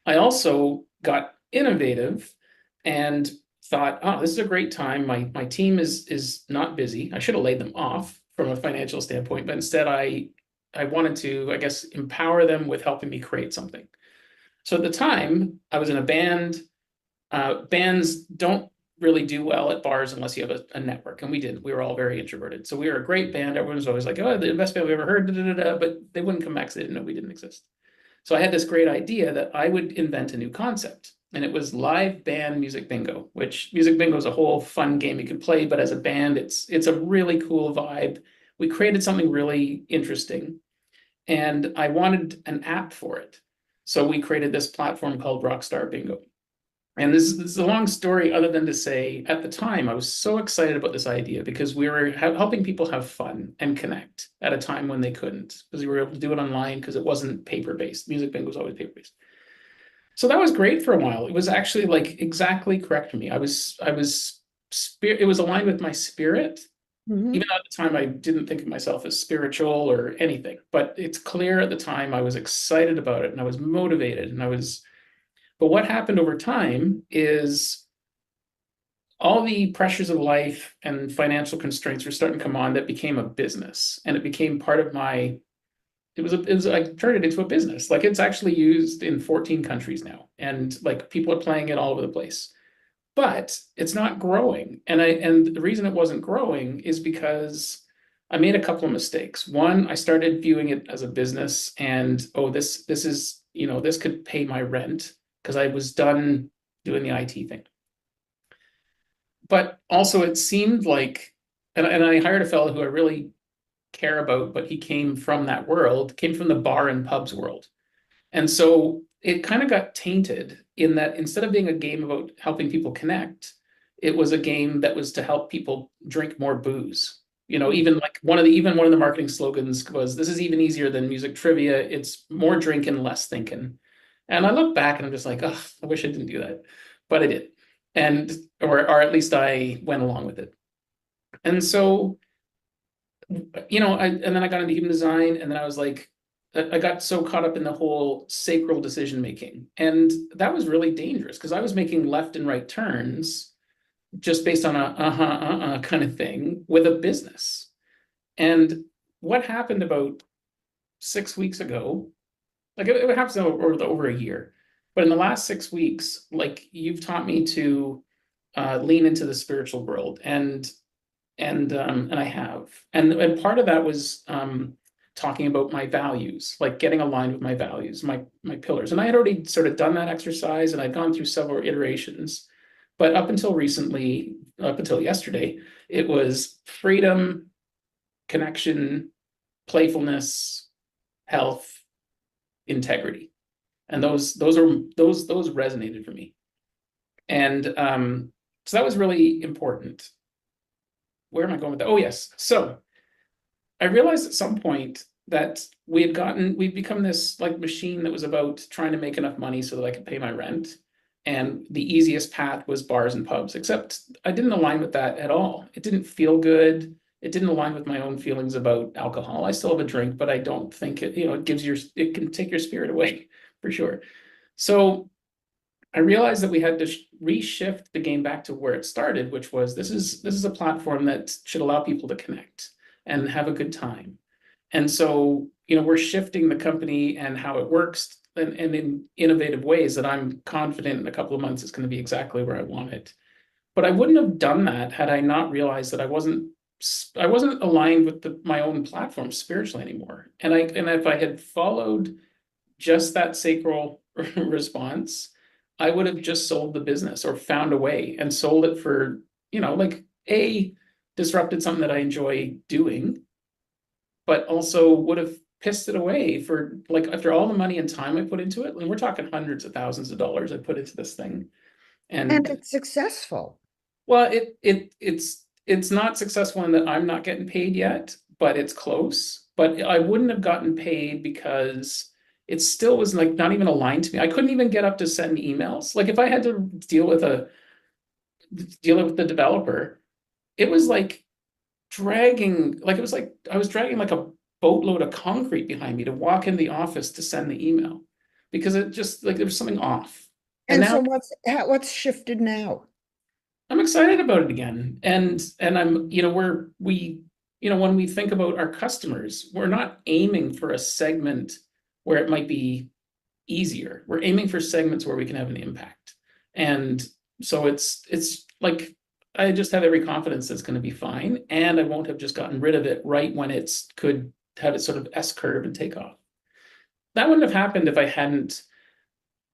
I also got innovative and thought, oh, this is a great time. My team is not busy. I should have laid them off from a financial standpoint, but instead I wanted to, I guess, empower them with helping me create something. So at the time, I was in a band. Bands don't really do well at bars unless you have a network, and we did. We were all very introverted, so we were a great band. Everyone was always like, "Oh, the best band we've ever heard," da, da, da, da, but they wouldn't come back because they didn't know we didn't exist. So I had this great idea that I would invent a new concept, and it was live band music bingo. Which music bingo is a whole fun game you can play, but as a band, it's a really cool vibe. We created something really interesting, and I wanted an app for it. So we created this platform called Rockstar Bingo. And this is a long story, other than to say, at the time, I was so excited about this idea because we were helping people have fun and connect at a time when they couldn't, because we were able to do it online because it wasn't paper-based. Music bingo was always paper-based. So that was great for a while. It was actually like exactly correct for me. It was aligned with my spirit. Even Mhm. though at the time I didn't think of myself as spiritual or anything, but it's clear at the time I was excited about it and I was motivated and but what happened over time is all the pressures of life and financial constraints were starting to come on that became a business. And it became part of I turned it into a business. Like it's actually used in 14 countries now. And like people are playing it all over the place. But it's not growing. And the reason it wasn't growing is because I made a couple of mistakes. One, I started viewing it as a business and oh, this is, this could pay my rent because I was done doing the IT thing. But also it seemed like, and I hired a fellow who I really care about, but he came from that world, came from the bar and pubs world. And so it kind of got tainted in that instead of being a game about helping people connect, it was a game that was to help people drink more booze. Even like one of the marketing slogans was, "This is even easier than music trivia. It's more drinking, less thinking." And I look back and I'm just like, oh, I wish I didn't do that, but I did, and or at least I went along with it. And so and then I got into human design, and then I was like, I got so caught up in the whole sacral decision making, and that was really dangerous because I was making left and right turns just based on a kind of thing with a business. And what happened about 6 weeks ago, like it happened over a year, but in the last 6 weeks, like you've taught me to lean into the spiritual world, and I have. And part of that was talking about my values, like getting aligned with my values, my pillars. And I had already sort of done that exercise, and I'd gone through several iterations. But up until recently, up until yesterday, it was freedom, connection, playfulness, health, integrity, and those resonated for me. And so that was really important. Where am I going with that? Oh yes, so I realized at some point that we'd become this like machine that was about trying to make enough money so that I could pay my rent. And the easiest path was bars and pubs, except I didn't align with that at all. It didn't feel good. It didn't align with my own feelings about alcohol. I still have a drink, but I don't think it can take your spirit away for sure. So I realized that we had to reshift the game back to where it started, which was this is a platform that should allow people to connect and have a good time. And so we're shifting the company and how it works and in innovative ways that I'm confident in a couple of months it's going to be exactly where I want it. But I wouldn't have done that had I not realized that I wasn't aligned with my own platform spiritually anymore. And if I had followed just that sacral response, I would have just sold the business or found a way and sold it for, like disrupted something that I enjoy doing, but also would have pissed it away for like after all the money and time I put into it. And we're talking hundreds of thousands of dollars I put into this thing. And And it's successful. well, it's not successful in that I'm not getting paid yet, but it's close. But I wouldn't have gotten paid because it still was like not even aligned to me. I couldn't even get up to send emails. Like if I had to deal with the developer, it was like it was like I was dragging like a boatload of concrete behind me to walk in the office to send the email because it just like there was something off. And And now so what's shifted now? I'm excited about it again. And I'm, when we think about our customers, we're not aiming for a segment where it might be easier. We're aiming for segments where we can have an impact. And so it's like I just have every confidence that's going to be fine. And I won't have just gotten rid of it right when it's could have its sort of S curve and take off. That wouldn't have happened if I hadn't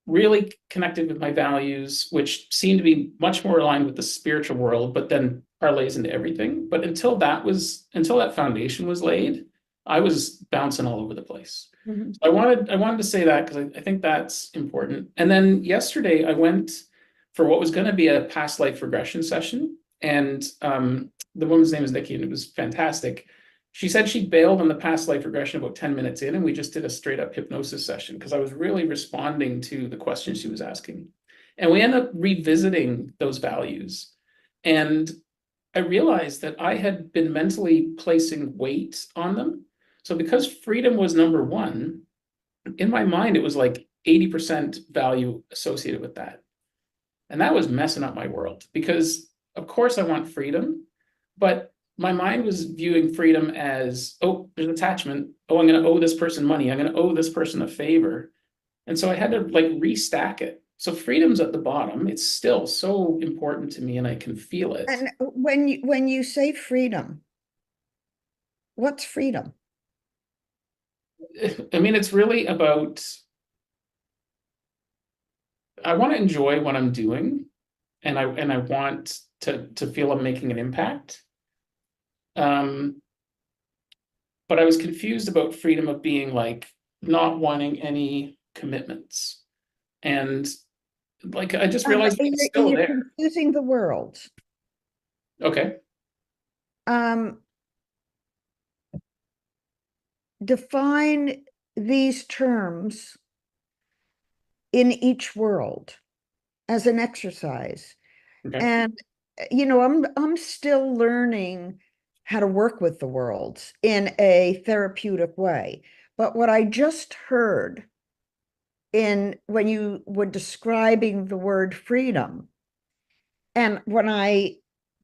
really connected with my values, which seem to be much more aligned with the spiritual world, but then parlays into everything. But until that foundation was laid, I was bouncing all over the place. Mhm. So I wanted to say that because I think that's important. And then yesterday I went for what was going to be a past life regression session, and the woman's name is Nikki, and it was fantastic. She said she bailed on the past life regression about 10 minutes in, and we just did a straight up hypnosis session because I was really responding to the questions she was asking. And we ended up revisiting those values. And I realized that I had been mentally placing weight on them. So because freedom was number one, in my mind, it was like 80% value associated with that. And that was messing up my world because, of course, I want freedom, but my mind was viewing freedom as, oh, there's attachment. Oh, I'm going to owe this person money. I'm going to owe this person a favor. And so I had to like restack it. So freedom's at the bottom. It's still so important to me and I can feel it. And when you say freedom, what's freedom? I mean, it's really about, I want to enjoy what I'm doing and I want to feel I'm making an impact. Um, but I was confused about freedom of being like not wanting any commitments. And like I just realized it's still You're there. confusing the world. Okay. Um, Define these terms in each world as an exercise. Okay. And I'm still learning how to work with the worlds in a therapeutic way. But what I just heard in when you were describing the word freedom, and when I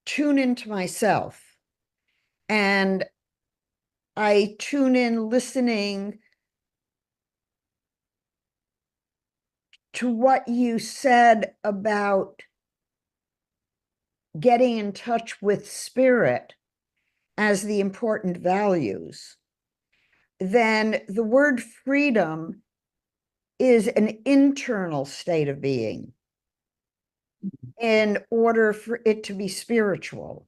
tune into myself and I tune in listening to what you said about getting in touch with spirit as the important values, then the word freedom is an internal state of being in order for it to be spiritual.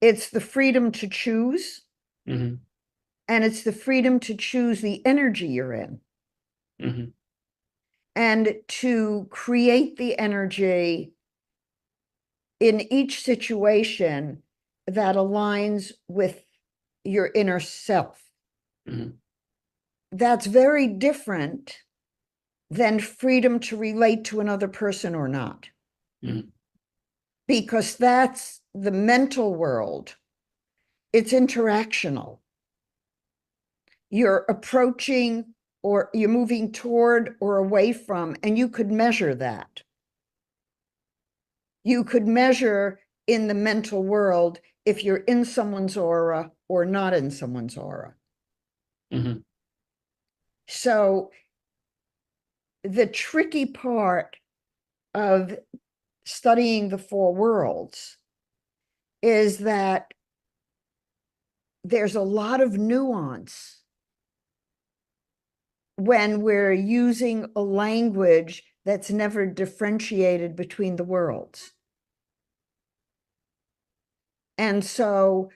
It's the freedom to choose, Mm-hmm. and it's the freedom to choose the energy you're in Mm-hmm. and to create the energy in each situation that aligns with your inner self. Mm-hmm. That's very different than freedom to relate to another person or not, Mm-hmm. because that's the mental world. It's interactional. You're approaching or you're moving toward or away from, and you could measure that. You could measure in the mental world if you're in someone's aura or not in someone's aura. Hmm. So the tricky part of studying the four worlds is that there's a lot of nuance when we're using a language that's never differentiated between the worlds. And so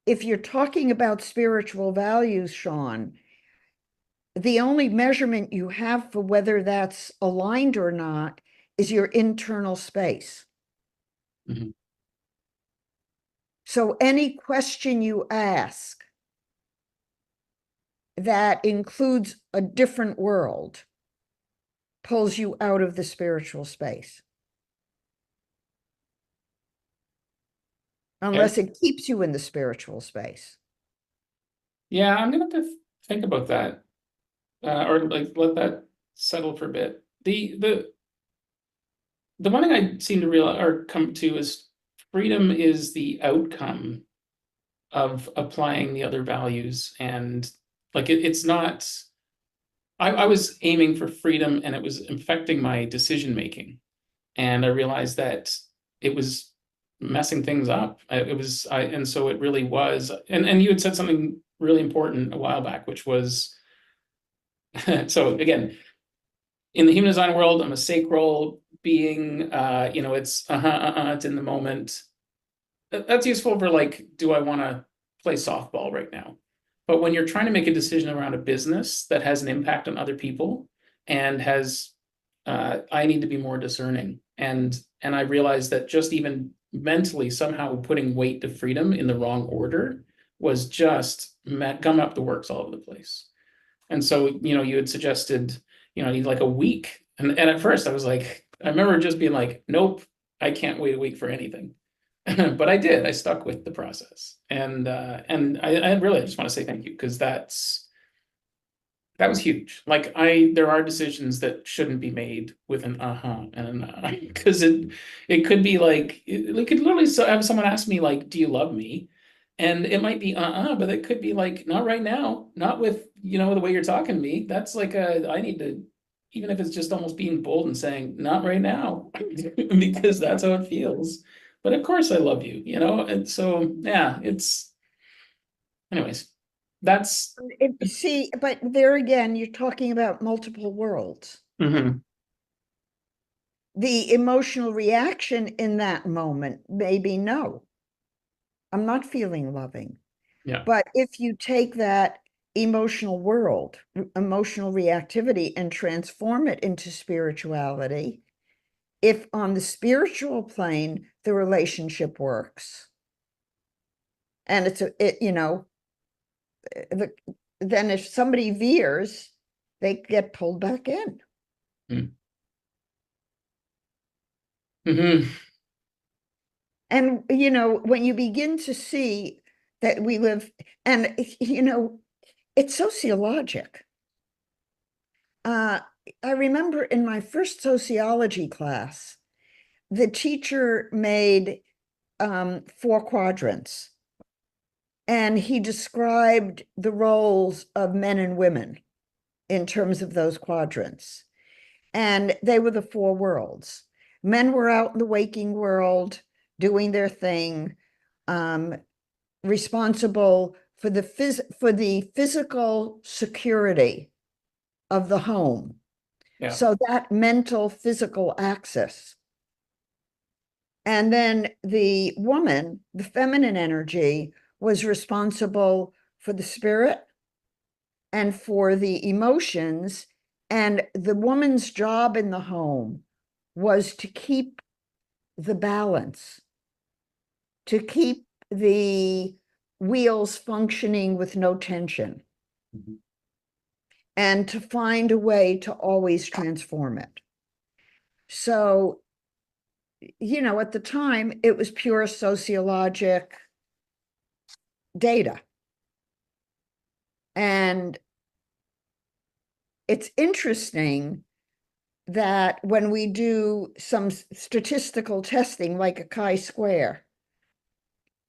if you're talking about spiritual values, Sean, the only measurement you have for whether that's aligned or not is your internal space. Hmm. So any question you ask that includes a different world pulls you out of the spiritual space, Okay. unless it keeps you in the spiritual space. Yeah, I'm gonna have to think about that, or like let that settle for a bit. The one thing I seem to realize or come to is freedom is the outcome of applying the other values, and like it's not. I was aiming for freedom, and it was affecting my decision making, and I realized that it was messing things up. And so it really was. And you had said something really important a while back, which was so again, in the human design world, I'm a sacral being. It's in the moment. That's useful for like, do I want to play softball right now? But when you're trying to make a decision around a business that has an impact on other people and has, I need to be more discerning. And I realized that just even mentally, somehow putting weight to freedom in the wrong order was just gum up the works all over the place. And so, you had suggested, I need like a week. And at first I was like, I remember just being like, nope, I can't wait a week for anything. But I did. I stuck with the process, and I really just want to say thank you because that was huge. Like there are decisions that shouldn't be made with an and an because it could be like it could literally have someone ask me like, "Do you love me?" And it might be but it could be like, "Not right now, not with the way you're talking to me." That's like I need to, even if it's just almost being bold and saying, "Not right now," because that's how it feels. But of course, I love you, and so yeah, anyways. That's. See, but there again, you're talking about multiple worlds. Mhm. The emotional reaction in that moment may be no, I'm not feeling loving. Yeah. But if you take that emotional world, emotional reactivity, and transform it into spirituality, if on the spiritual plane the relationship works, and then if somebody veers, they get pulled back in. Mm-hmm. And when you begin to see that we live, and it's sociologic. I remember in my first sociology class, the teacher made 4 quadrants, and he described the roles of men and women in terms of those quadrants. And they were the 4 worlds. Men were out in the waking world doing their thing, um, responsible for the physical security of the home. Yeah. So that mental physical axis. And then the woman, the feminine energy, was responsible for the spirit and for the emotions. And the woman's job in the home was to keep the balance, to keep the wheels functioning with no tension, Mhm. and to find a way to always transform it. So, at the time, it was pure sociologic data. And it's interesting that when we do some statistical testing, like a chi-square,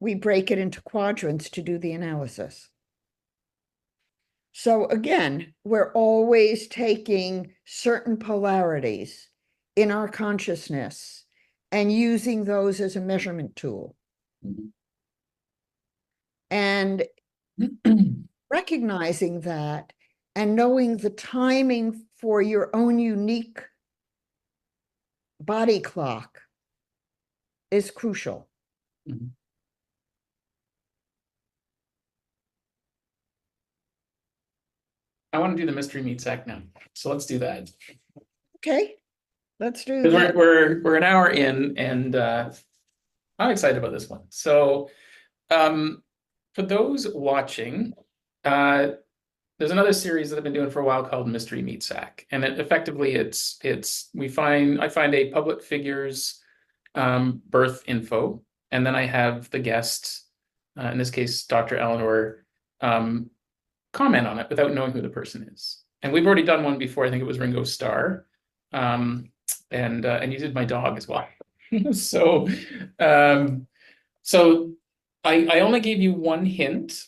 we break it into quadrants to do the analysis. So again, we're always taking certain polarities in our consciousness and using those as a measurement tool. And recognizing that and knowing the timing for your own unique body clock is crucial. I want to do the mystery meat sack now, so let's do that. Okay, let's do Because that. we're an hour in, and I'm excited about this one. So, for those watching, there's another series that I've been doing for a while called Mystery Meat Sack, and effectively I find a public figure's birth info, and then I have the guest, in this case Dr. Eleanor, comment on it without knowing who the person is. And we've already done one before. I think it was Ringo Starr, and you did my dog as well. So, so I only gave you one hint.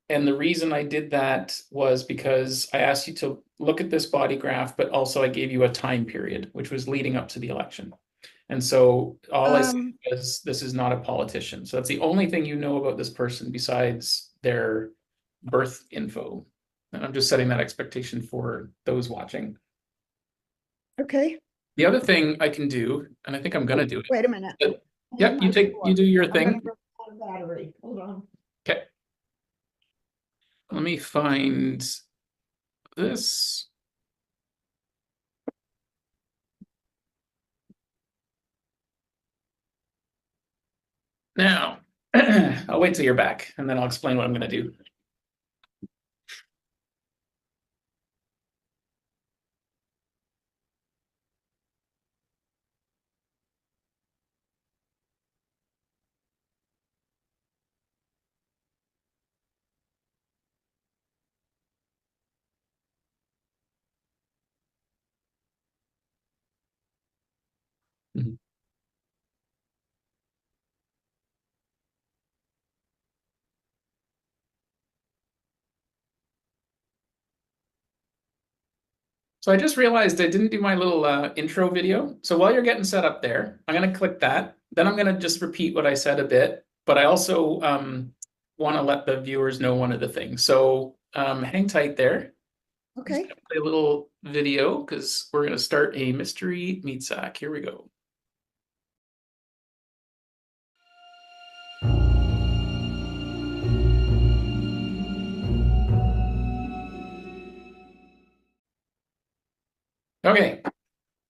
And the reason I did that was because I asked you to look at this body graph, but also I gave you a time period, which was leading up to the election. And so all I said was, this is not a politician. So that's the only thing you know about this person besides their birth info. And I'm just setting that expectation for those watching. Okay. The other thing I can do, and I think I'm gonna do it. Wait a minute. Yep, you do your thing. Battery. Hold on. Okay. Let me find this. Now, I'll wait till you're back, and then I'll explain what I'm gonna do. Mhm. So I just realized I didn't do my little intro video. So while you're getting set up there, I'm going to click that. Then I'm going to just repeat what I said a bit, but I also want to let the viewers know one of the things. So hang tight there. Okay. Play a little video because we're going to start a mystery meat sack. Here we go. Okay,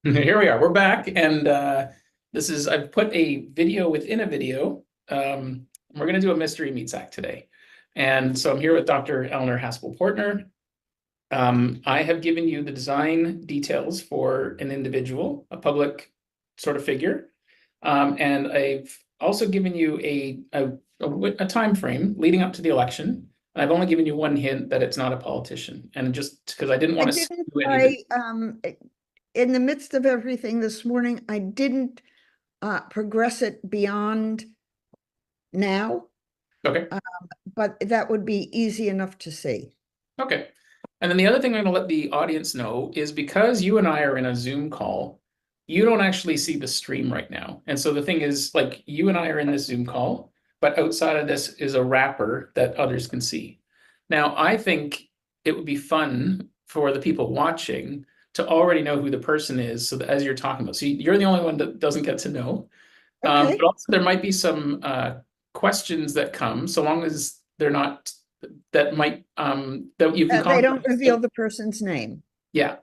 here we are. We're back, and I've put a video within a video. We're going to do a mystery meat sack today. And so I'm here with Dr. Eleanor Haspel-Portner. I have given you the design details for an individual, a public sort of figure. And I've also given you a time frame leading up to the election. And I've only given you one hint that it's not a politician. And just because I didn't want to do anything. In the midst of everything this morning, I didn't progress it beyond now. Okay. But that would be easy enough to see. Okay. And then the other thing I'm going to let the audience know is because you and I are in a Zoom call, you don't actually see the stream right now. And so the thing is, like, you and I are in this Zoom call, but outside of this is a wrapper that others can see. Now, I think it would be fun for the people watching to already know who the person is, so that as you're talking about, so you're the only one that doesn't get to know. Okay. But also there might be some questions that come, so long as they're not, that might, that you can They don't reveal the person's name. Yeah,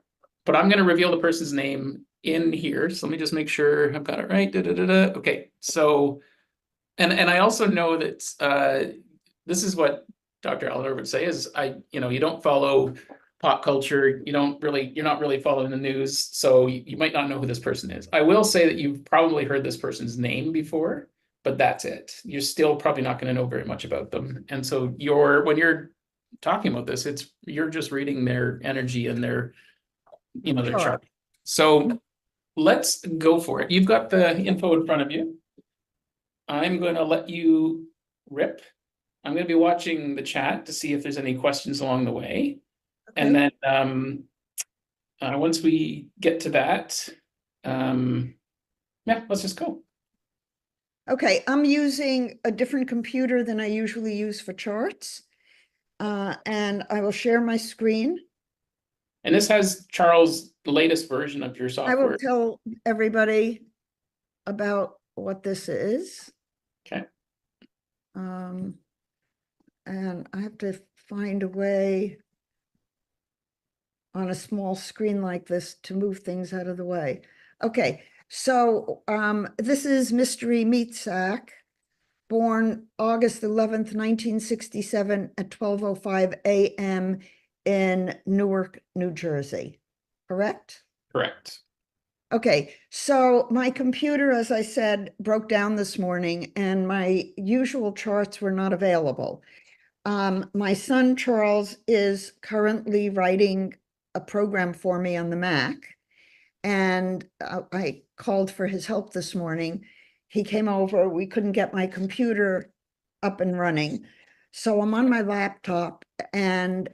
but I'm going to reveal the person's name in here. So let me just make sure I've got it right. Okay, so, and I also know that this is what Dr. Eleanor would say is you don't follow pop culture. You're not really following the news. So you might not know who this person is. I will say that you've probably heard this person's name before, but that's it. You're still probably not going to know very much about them. And so when you're talking about this, you're just reading their energy and their their chart. So let's go for it. You've got the info in front of you. I'm going to let you Rip. I'm going to be watching the chat to see if there's any questions along the way. And Okay. then once we get to that, yeah, let's just go. Okay, I'm using a different computer than I usually use for charts. And I will share my screen. And this has Charles, the latest version of your I will software. tell everybody about what this is. Okay. And I have to find a way on a small screen like this to move things out of the way. Okay, so this is Mystery Meat Sack, born August 11th, 1967 at 12:05 a.m. in Newark, New Jersey, correct? Correct. Okay, so my computer, as I said, broke down this morning and my usual charts were not available. My son Charles is currently writing a program for me on the Mac, and I called for his help this morning. He came over, we couldn't get my computer up and running. So I'm on my laptop and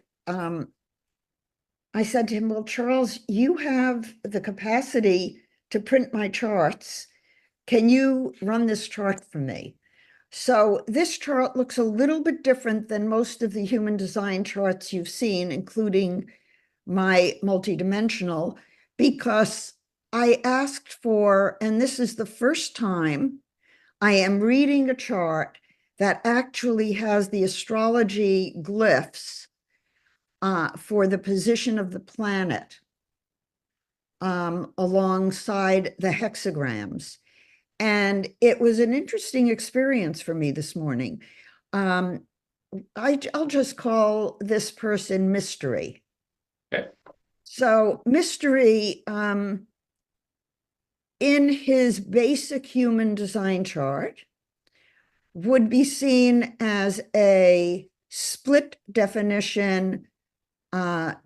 I said to him, well, Charles, you have the capacity to print my charts. Can you run this chart for me? So this chart looks a little bit different than most of the human design charts you've seen, including my multidimensional, because I asked for, and this is the first time I am reading a chart that actually has the astrology glyphs for the position of the planet alongside the hexagrams. And it was an interesting experience for me this morning. Um, I'll just call this person Mystery. Okay. So Mystery, in his basic human design chart, would be seen as a split definition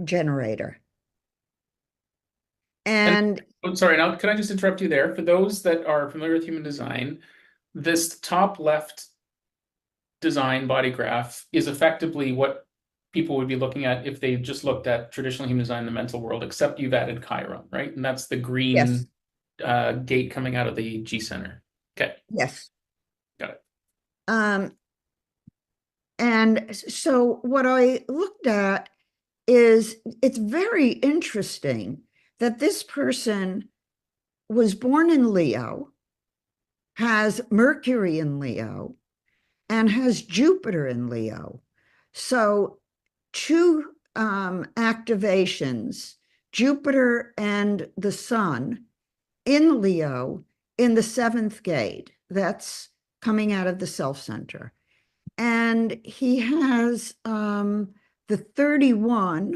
generator. And And oh, sorry, now can I just interrupt you there? For those that are familiar with human design, this top left design body graph is effectively what people would be looking at if they just looked at traditional human design in the mental world, except you've added Chiron, right? And that's the yes, green gate coming out of the G center. Okay, yes. got it. Um, and so what I looked at is it's very interesting that this person was born in Leo, has Mercury in Leo, and has Jupiter in Leo. So two activations, Jupiter and the Sun in Leo in the seventh gate. That's coming out of the self center. And he has the 31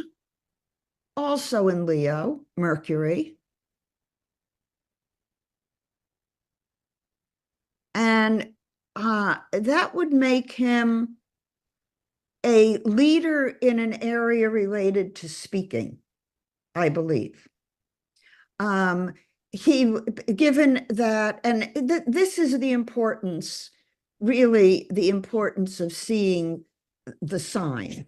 also in Leo, Mercury. And that would make him a leader in an area related to speaking, I believe. He, given that, and this is the importance, really the importance of seeing the sign.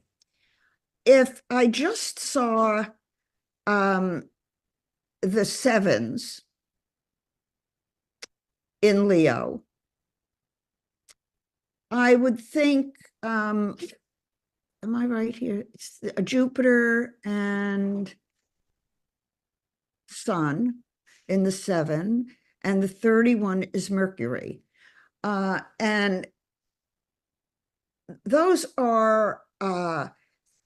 If I just saw the sevens in Leo, I would think, am I right here? It's Jupiter and Sun in the seven, and the 31 is Mercury. And those are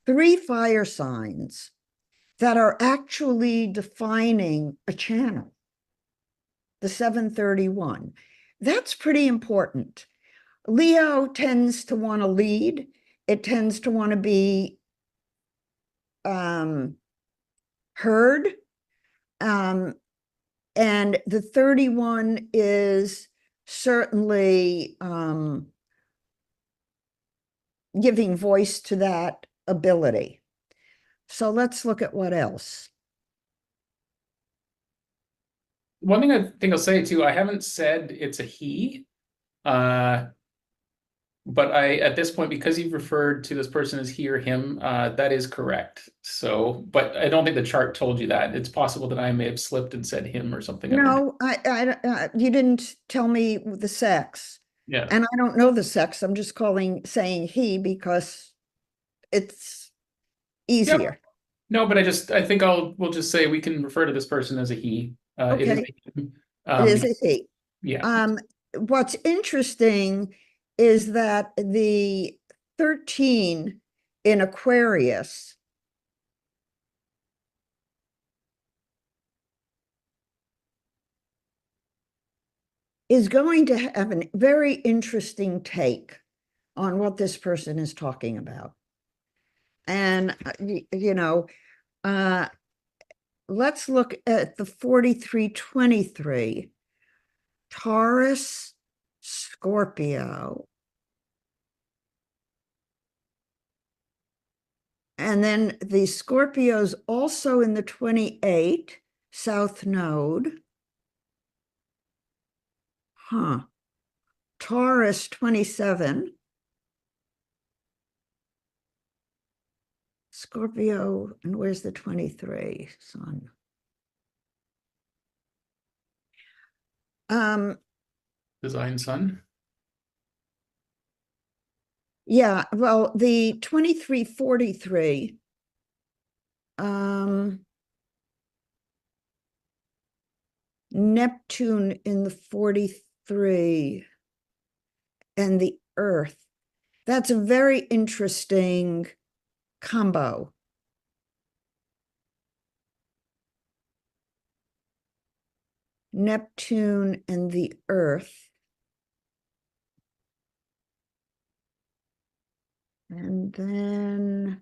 three fire signs that are actually defining a channel, the 731. That's pretty important. Leo tends to want to lead. It tends to want to be heard. And the 31 is certainly giving voice to that ability. So let's look at what else. One thing I think I'll say too, I haven't said it's a he, but but at this point, because you've referred to this person as he or him, that is correct. So, but I don't think the chart told you that. It's possible that I may have slipped and said him or something. No, you didn't tell me the sex. Yeah. And I don't know the sex. I'm just saying he because it's Yep. easier. No, but I think we'll just say we can refer to this person as a he. It is Okay, a him. it is a Because, he. yeah. Um, what's interesting is that the 13 in Aquarius is going to have a very interesting take on what this person is talking about. And, uh, let's look at the 4323, Taurus, Scorpio. And then the Scorpio's also in the 28, South Node. Huh. Taurus 27. Scorpio, and where's the 23, Sun? Design sun. Yeah, well, the 2343, Neptune in the 43 and the Earth. That's a very interesting combo. Neptune and the Earth. And then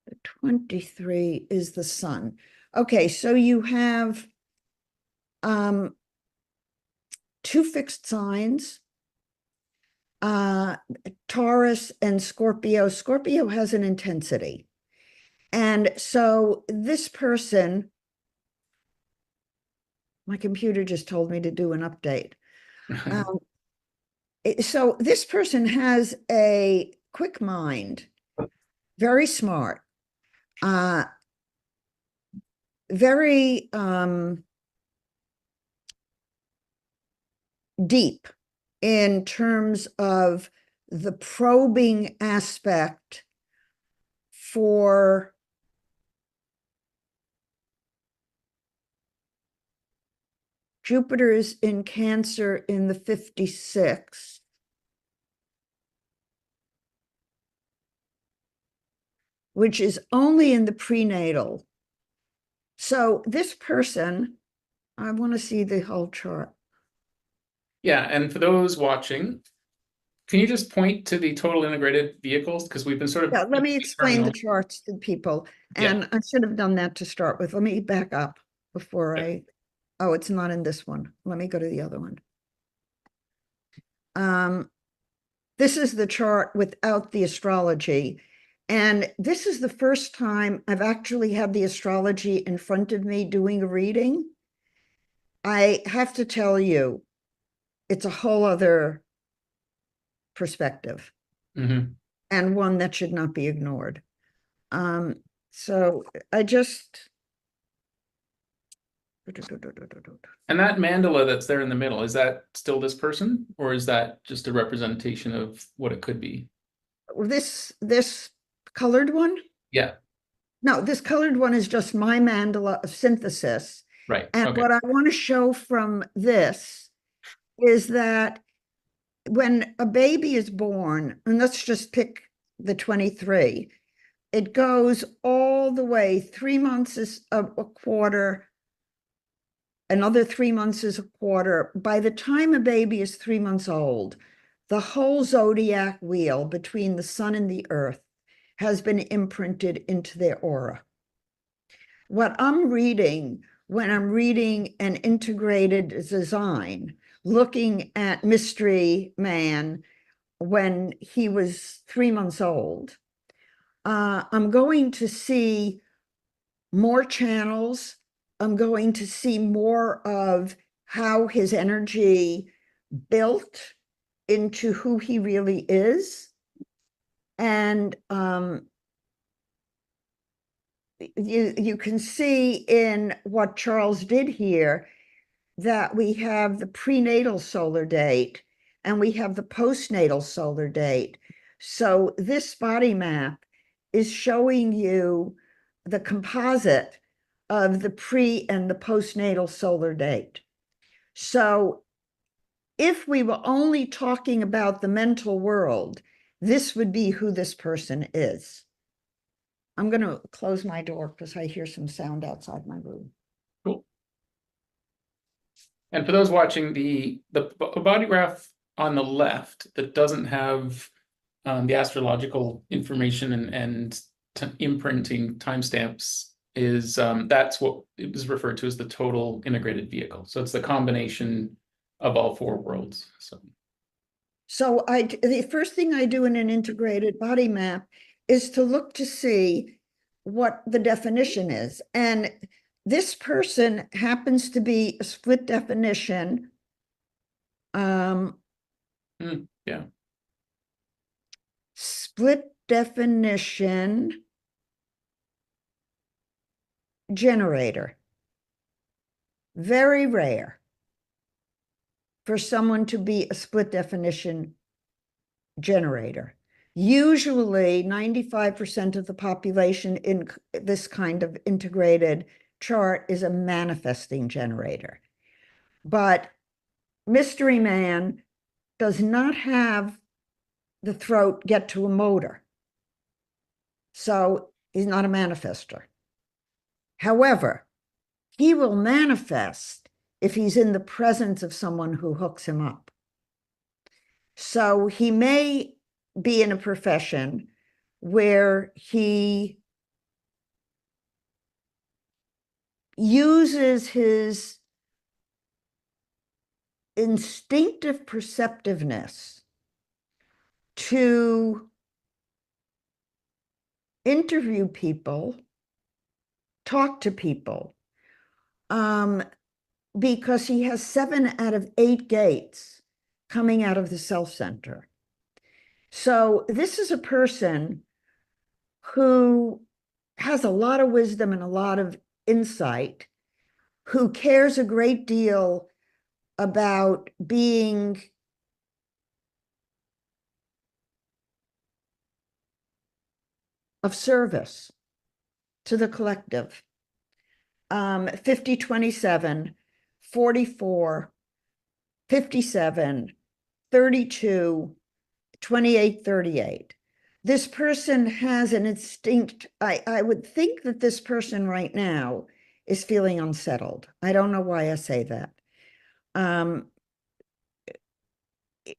the 23 is the Sun. Okay, so you have two fixed signs, Taurus and Scorpio. Scorpio has an intensity. And so this person, my computer just told me to do an update. So this person has a quick mind, very smart, very deep in terms of the probing aspect for Jupiter's in Cancer in the 56. Which is only in the prenatal. So this person, I want to see the whole chart. Yeah, and for those watching, can you just point to the total integrated vehicles? Because we've been sort of Yeah, let me explain the terminal. charts to people. Yeah. And I should have done that to start with. Let me back up before oh, it's not in this one. Let me go to the other one. This is the chart without the astrology. And this is the first time I've actually had the astrology in front of me doing a reading. I have to tell you, it's a whole other perspective and one that should not be ignored. So I just. And that mandala that's there in the middle, is that still this person, or is that just a representation of what it could be? This colored one? Yeah, No, this colored one is just my mandala of synthesis. right. And Okay. what I want to show from this is that when a baby is born, and let's just pick the 23, it goes all the way. 3 months is a quarter, another 3 months is a quarter. By the time a baby is 3 months old, the whole zodiac wheel between the sun and the earth has been imprinted into their aura. What I'm reading when I'm reading an integrated design, looking at Mystery Man when he was 3 months old, I'm going to see more channels. I'm going to see more of how his energy built into who he really is. And you can see in what Charles did here that we have the prenatal solar date and we have the postnatal solar date. So this body map is showing you the composite of the pre and the postnatal solar date. So if we were only talking about the mental world, this would be who this person is. I'm going to close my door because I hear some sound outside my room. Cool. And for those watching, the body graph on the left that doesn't have the astrological information and imprinting timestamps is that's what it was referred to as the total integrated vehicle. So it's the combination of all four worlds. So the first thing I do in an integrated body map is to look to see what the definition is. And this person happens to be a split definition. Yeah. Split definition generator. Very rare for someone to be a split definition generator. Usually 95% of the population in this kind of integrated chart is a manifesting generator. But Mystery Man does not have the throat get to a motor. So he's not a manifester. However, he will manifest if he's in the presence of someone who hooks him up. So he may be in a profession where he uses his instinctive perceptiveness to interview people, talk to people, because he has 7 out of 8 gates coming out of the self-center. So this is a person who has a lot of wisdom and a lot of insight, who cares a great deal about being of service to the collective. 50-27, 44, 57, 32, 28, 38. This person has an instinct. I would think that this person right now is feeling unsettled. I don't know why I say that.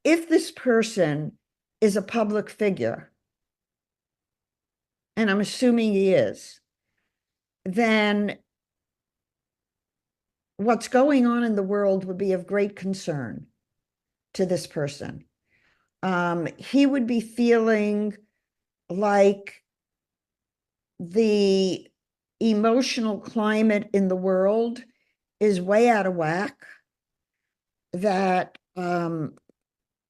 If this person is a public figure, and I'm assuming he is, then what's going on in the world would be of great concern to this person. He would be feeling like the emotional climate in the world is way out of whack, that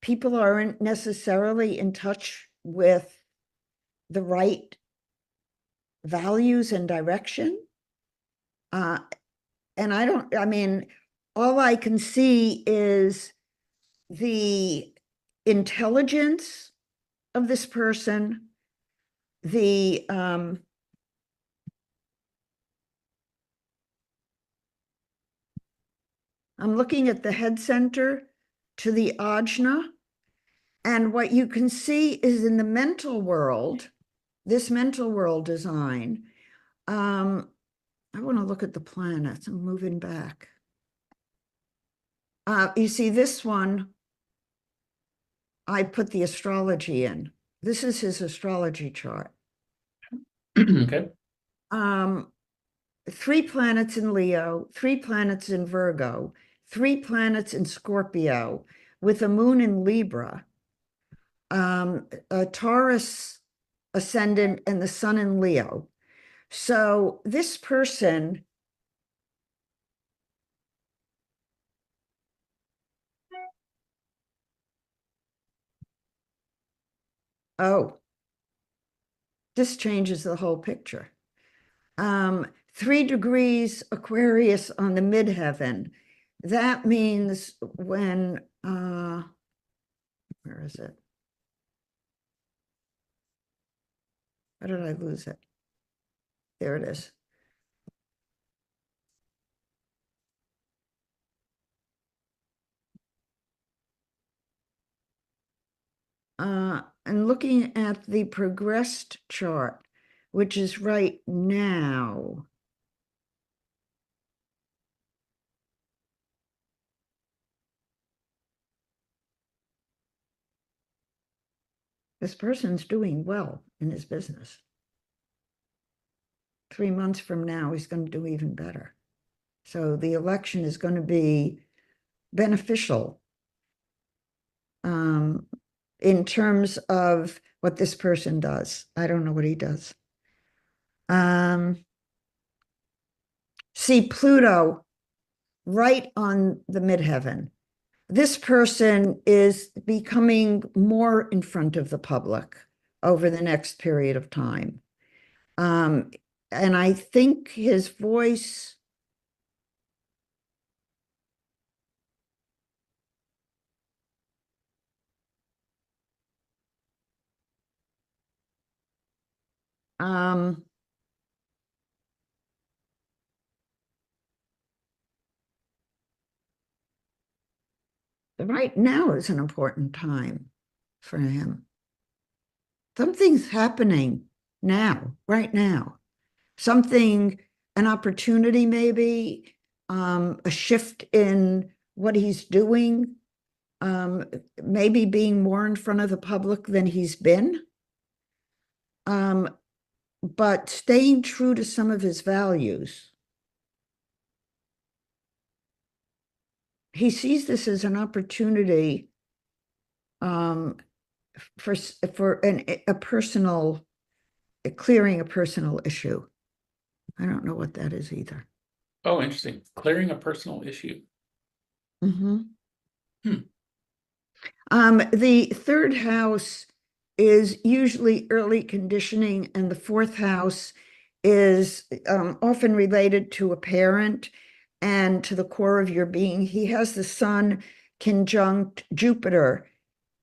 people aren't necessarily in touch with the right values and direction. And I mean, all I can see is the intelligence of this person, the I'm looking at the head center to the ajna, and what you can see is in the mental world, this mental world design, I want to look at the planets. I'm moving back. You see this one, I put the astrology in. This is his astrology chart. Okay. 3 planets in Leo, 3 planets in Virgo, 3 planets in Scorpio, with a moon in Libra, a Taurus ascendant, and the sun in Leo. So this person Oh, this changes the whole picture. 3 degrees Aquarius on the midheaven. That means when, where is it? How did I lose it? There it is. And looking at the progressed chart, which is right now. This person's doing well in his business. 3 months from now, he's going to do even better. So the election is going to be beneficial in terms of what this person does. I don't know what he does. See Pluto right on the midheaven. This person is becoming more in front of the public over the next period of time. And I think his voice, um, right now is an important time for him. Something's happening now, right now. Something, an opportunity maybe, a shift in what he's doing, maybe being more in front of the public than he's been. But staying true to some of his values. He sees this as an opportunity for a personal, clearing a personal issue. I don't know what that is either. Oh, interesting. Clearing a personal issue. Mm-hmm. Hmm. The third house is usually early conditioning, and the fourth house is often related to a parent and to the core of your being. He has the sun conjunct Jupiter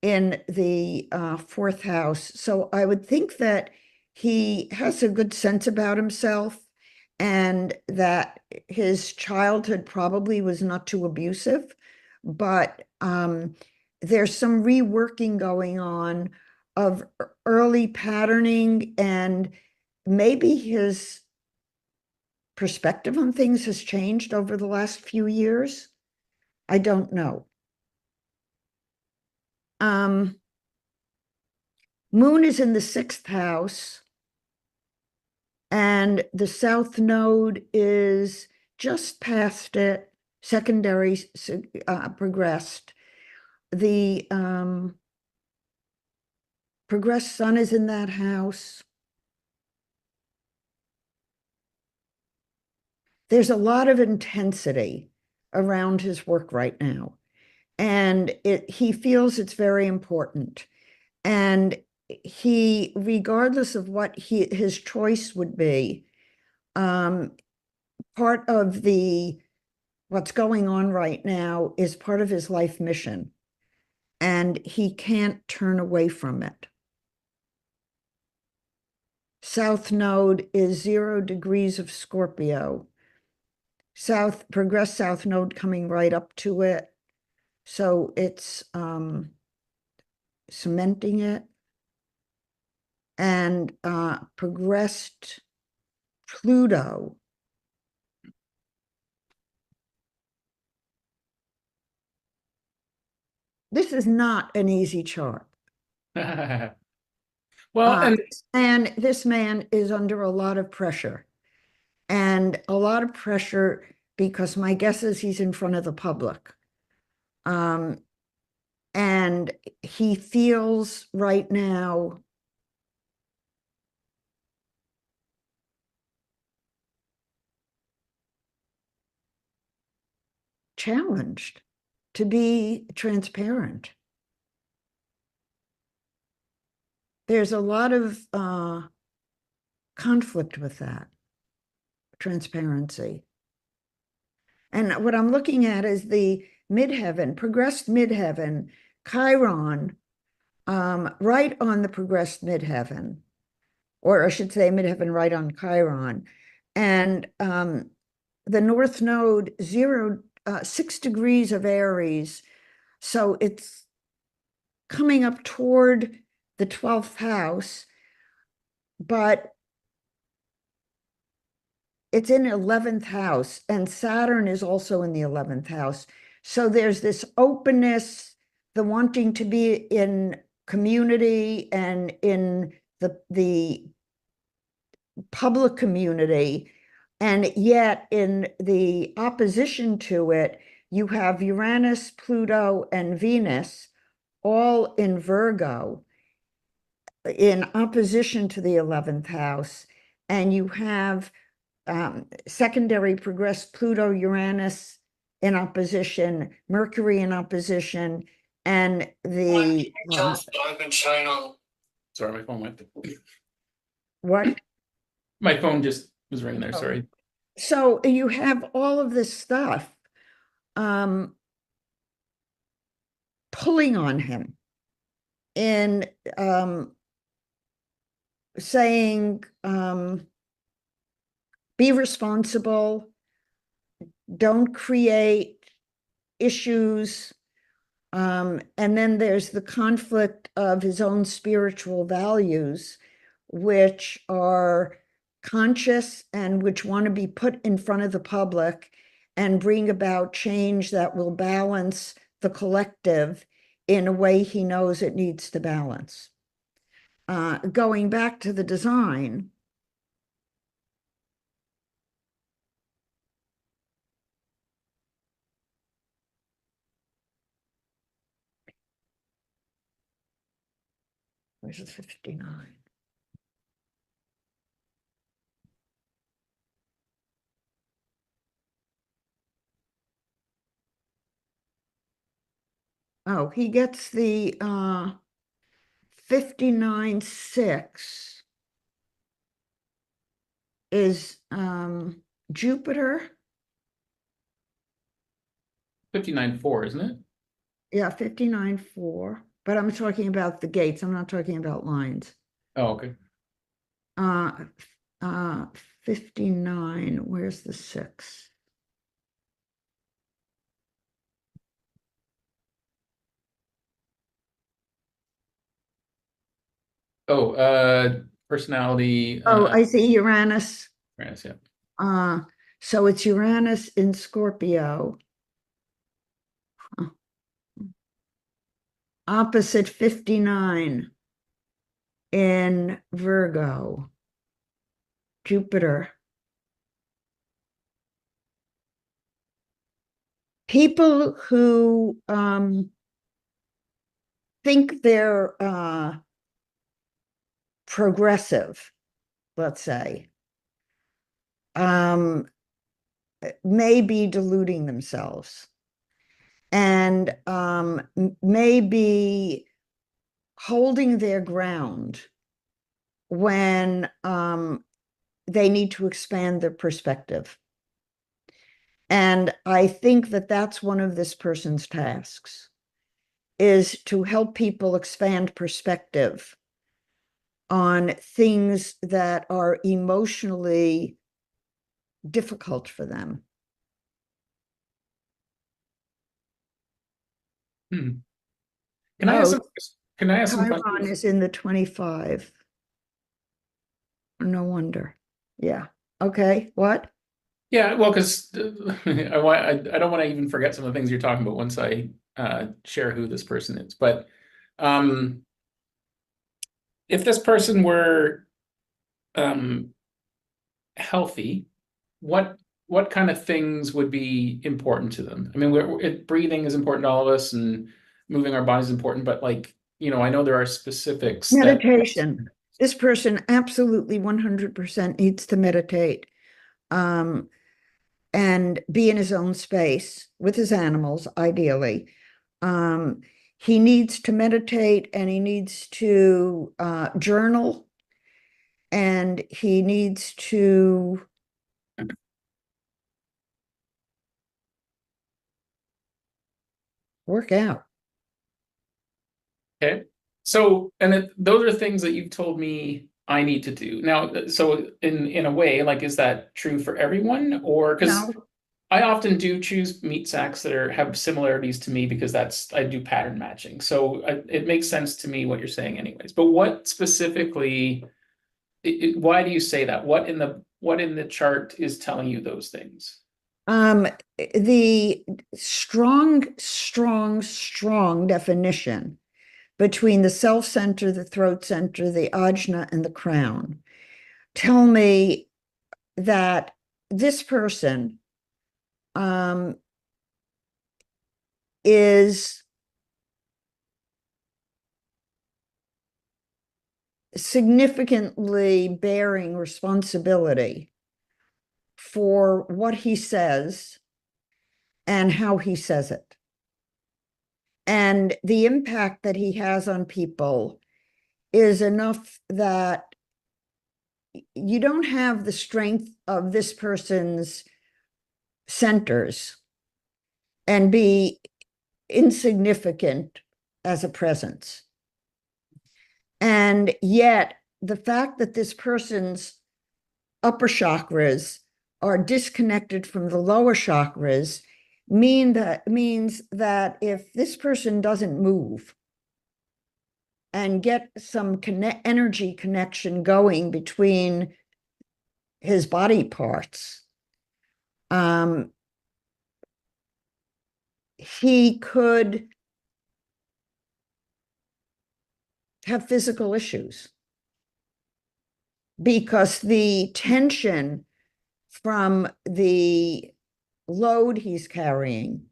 in the fourth house. So I would think that he has a good sense about himself and that his childhood probably was not too abusive, but there's some reworking going on of early patterning, and maybe his perspective on things has changed over the last few years. I don't know. Moon is in the sixth house, and the south node is just past it, secondary progressed. The progressed sun is in that house. There's a lot of intensity around his work right now, and he feels it's very important. And he, regardless of what his choice would be, part of what's going on right now is part of his life mission, and he can't turn away from it. South node is 0 degrees of Scorpio. Progress south node coming right up to it. So it's cementing it. And progressed Pluto. This is not an easy chart. Well, And this man is under a lot of pressure, and a lot of pressure because my guess is he's in front of the public. And he feels right now challenged to be transparent. there's a lot of conflict with that transparency. And what I'm looking at is the midheaven, progressed midheaven, Chiron, right on the progressed midheaven, or I should say midheaven right on Chiron. And the North Node, 6 degrees of Aries. So it's coming up toward the 12th house, but it's in 11th house, and Saturn is also in the 11th house. So there's this openness, the wanting to be in community and in the public community. And yet in the opposition to it, you have Uranus, Pluto, and Venus all in Virgo in opposition to the 11th house. And you have secondary progressed Pluto, Uranus in opposition, Mercury in opposition, and the Sorry, my phone went. what? My phone just was ringing there. Oh. Sorry. So you have all of this stuff pulling on him and saying, be responsible, don't create issues. And then there's the conflict of his own spiritual values, which are conscious and which want to be put in front of the public and bring about change that will balance the collective in a way he knows it needs to balance. Going back to the design, where's the 59? Oh, he gets the 59.6 is Jupiter. 59.4, isn't it? Yeah, 59.4. But I'm talking about the gates. I'm not talking about lines. Oh, okay. 59. Where's the 6? Oh, personality. Oh, I see Uranus. Yes, yeah. So it's Uranus in Scorpio. Opposite 59 in Virgo. Jupiter. People who think they're progressive, let's say, may be deluding themselves and may be holding their ground when they need to expand their perspective. And I think that that's one of this person's tasks, is to help people expand perspective on things that are emotionally difficult for them. Hmm. Can I ask some Chiron questions? is in the 25. No wonder. Yeah. Okay. What? Yeah, well, because I don't want to even forget some of the things you're talking about once I share who this person is. But um, if this person were healthy, what kind of things would be important to them? I mean, breathing is important to all of us, and moving our bodies is important. But like, I know there are specifics that. Meditation. This person absolutely 100% needs to meditate and be in his own space with his animals, ideally. he needs to meditate and he needs to journal and he needs to work out. Okay. So, and those are things that you've told me I need to do. Now, so in a way, like, is that true for everyone? Or because No, I often do choose meat sacks that have similarities to me because I do pattern matching. So it makes sense to me what you're saying anyways. But what specifically, why do you say that? What in the chart is telling you those things? um, the strong definition between the self center, the throat center, the ajna, and the crown tell me that this person um, is significantly bearing responsibility for what he says and how he says it. And the impact that he has on people is enough that you don't have the strength of this person's centers and be insignificant as a presence. And yet, the fact that this person's upper chakras are disconnected from the lower chakras means that if this person doesn't move and get some energy connection going between his body parts, he could have physical issues because the tension from the load he's carrying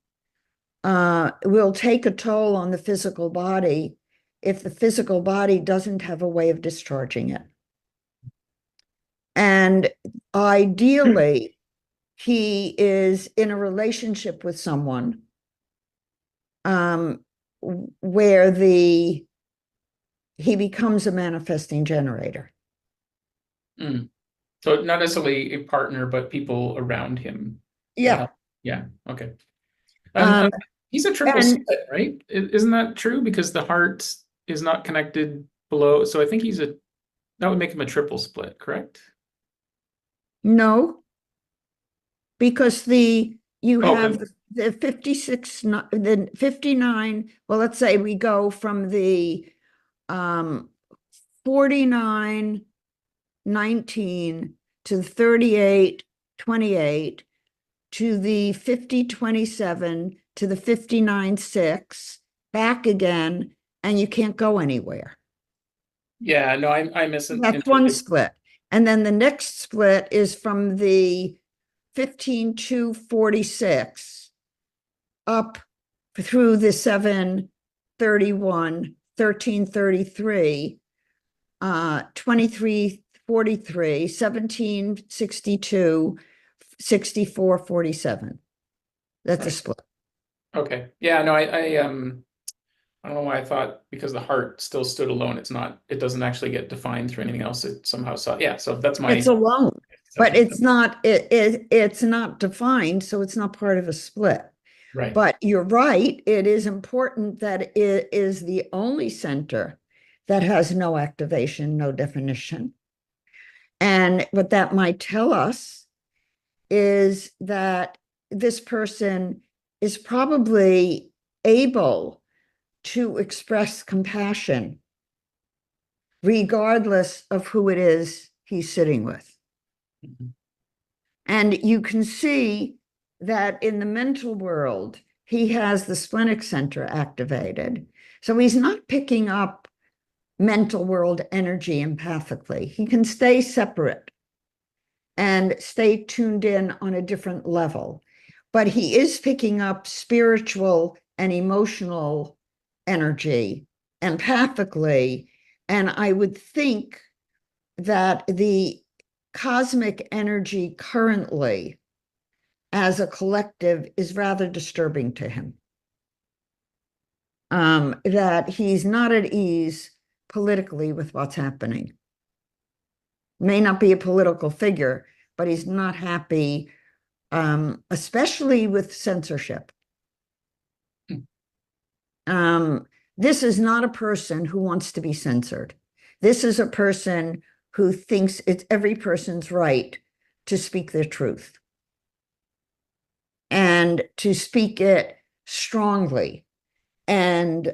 will take a toll on the physical body if the physical body doesn't have a way of discharging it. And ideally, he is in a relationship with someone where he becomes a manifesting generator. Mm. So not necessarily a partner, but people around him that Yeah. help. Yeah. Okay. And Um, he's a triple and split, right? Isn't that true? Because the heart is not connected below. So I think that would make him a triple split, correct? no, because you Oh, have because the 56, the 59. Well, let's say we go from the 49 19 to the 38 28 to the 50 27 to the 59 6 back again, and you can't go anywhere. yeah, no, I That's one misinterpreted. split. And then the next split is from the 15 to 46 up through the 731, 1333, 2343, 1762, 6447. That's a Right. split. Okay. Yeah, no, I don't know why I thought because the heart still stood alone, it doesn't actually get defined through anything else. It somehow saw, yeah, so that's It's my alone, but conception. it's not defined, so it's not part of a split. Right. But you're right, it is important that it is the only center that has no activation, no definition. And what that might tell us is that this person is probably able to express compassion regardless of who it is he's sitting with. Mhm. And you can see that in the mental world, he has the splenic center activated. So he's not picking up mental world energy empathically. He can stay separate and stay tuned in on a different level. But he is picking up spiritual and emotional energy empathically. And I would think that the cosmic energy currently as a collective is rather disturbing to him. that he's not at ease politically with what's happening. May not be a political figure, but he's not happy, especially with censorship. Hmm. Um, this is not a person who wants to be censored. This is a person who thinks it's every person's right to speak their truth and to speak it strongly. And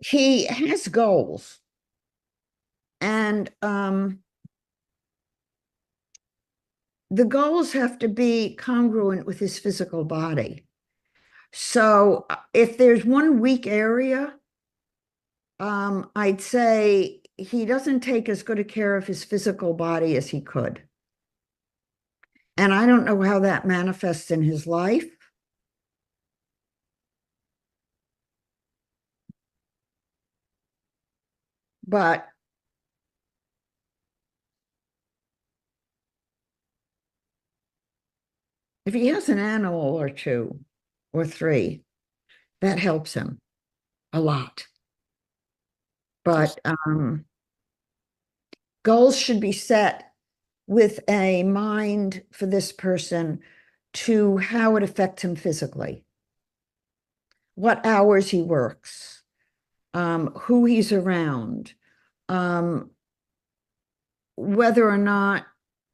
he has goals. And the goals have to be congruent with his physical body. So if there's one weak area, I'd say he doesn't take as good a care of his physical body as he could. And I don't know how that manifests in his life, but if he has an animal or two or three, that helps him a lot. But goals should be set with a mind for this person to how it affects him physically, what hours he works, who he's around, um, whether or not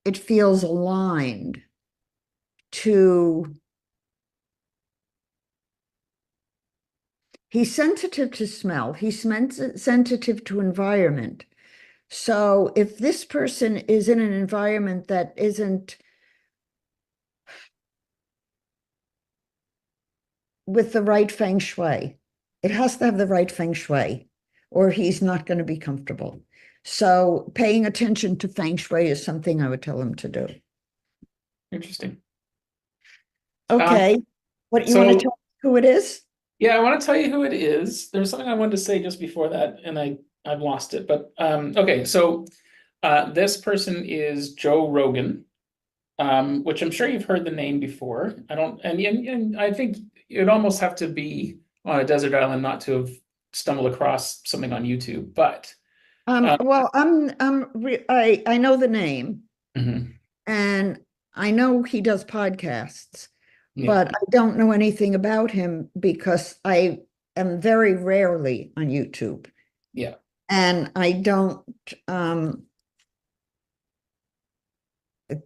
it feels aligned to. He's sensitive to smell. He's sensitive to environment. So if this person is in an environment that isn't with the right feng shui, it has to have the right feng shui, or he's not going to be comfortable. So paying attention to feng shui is something I would tell him to do. Interesting. Um, Okay. What you want to so tell me who it is? yeah, I want to tell you who it is. There's something I wanted to say just before that, and I've lost it. But okay, so this person is Joe Rogan, which I'm sure you've heard the name before. I don't, and I think you'd almost have to be on a desert island not to have stumbled across something on YouTube. But Well, I know the name mhm, and I know he does podcasts, yeah, but I don't know anything about him because I am very rarely on YouTube yeah. and um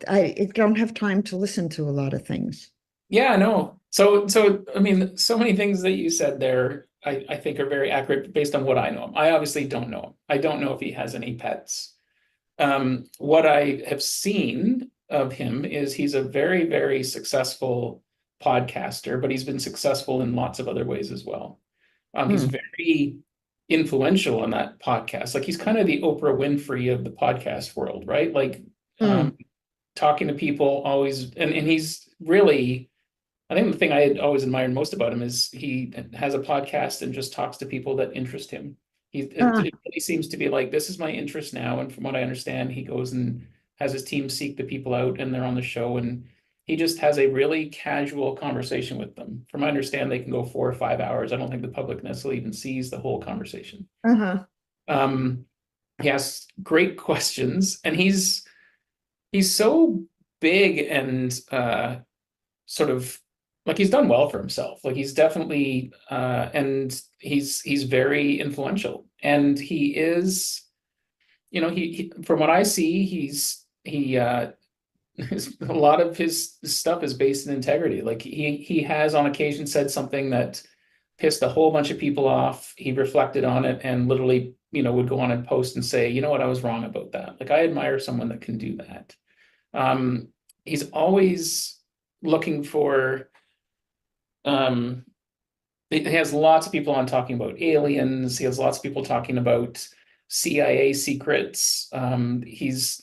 I don't have time to listen to a lot of things. Yeah, no. So I mean, so many things that you said there, I think are very accurate based on what I know him. I obviously don't know him. I don't know if he has any pets. What I have seen of him is he's a very, very successful podcaster, but he's been successful in lots of other ways as well. He's Hmm. very influential on that podcast. Like he's kind of the Oprah Winfrey of the podcast world, right? Like Hmm. talking to people always, and he's really, I think the thing I had always admired most about him is he has a podcast and just talks to people that interest him. Uh, It really seems to be like, this is my interest now. And from what I understand, he goes and has his team seek the people out and they're on the show. And he just has a really casual conversation with them. From my understand, they can go 4 or 5 hours. I don't think the public necessarily even sees the whole conversation. uh-huh. Um, he asks great questions and he's so big and sort of like he's done well for himself. Like he's definitely and he's very influential. And he is, he from what I see, he a lot of his stuff is based in integrity. Like he has on occasion said something that pissed a whole bunch of people off. He reflected on it and literally, would go on and post and say, you know what, I was wrong about that. Like I admire someone that can do that. Um, he's always looking for um, he has lots of people on talking about aliens. He has lots of people talking about CIA secrets. He's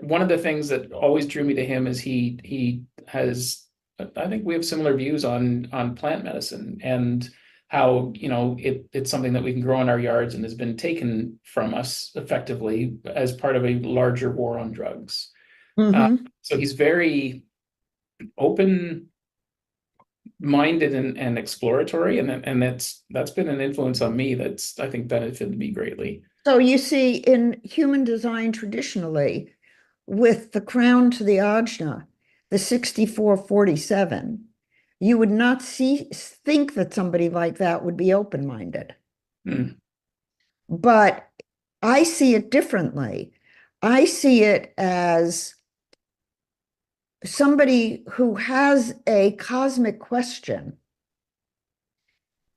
one of the things that always drew me to him is he has. I think we have similar views on plant medicine and how it's something that we can grow in our yards and has been taken from us effectively as part of a larger war on drugs. Mm-hmm. So he's very open minded and exploratory, and that's been an influence on me that's I think benefited me greatly. So you see, in human design traditionally, with the crown to the ajna, the 6447, you would not think that somebody like that would be open-minded. Mm, But I see it differently. I see it as somebody who has a cosmic question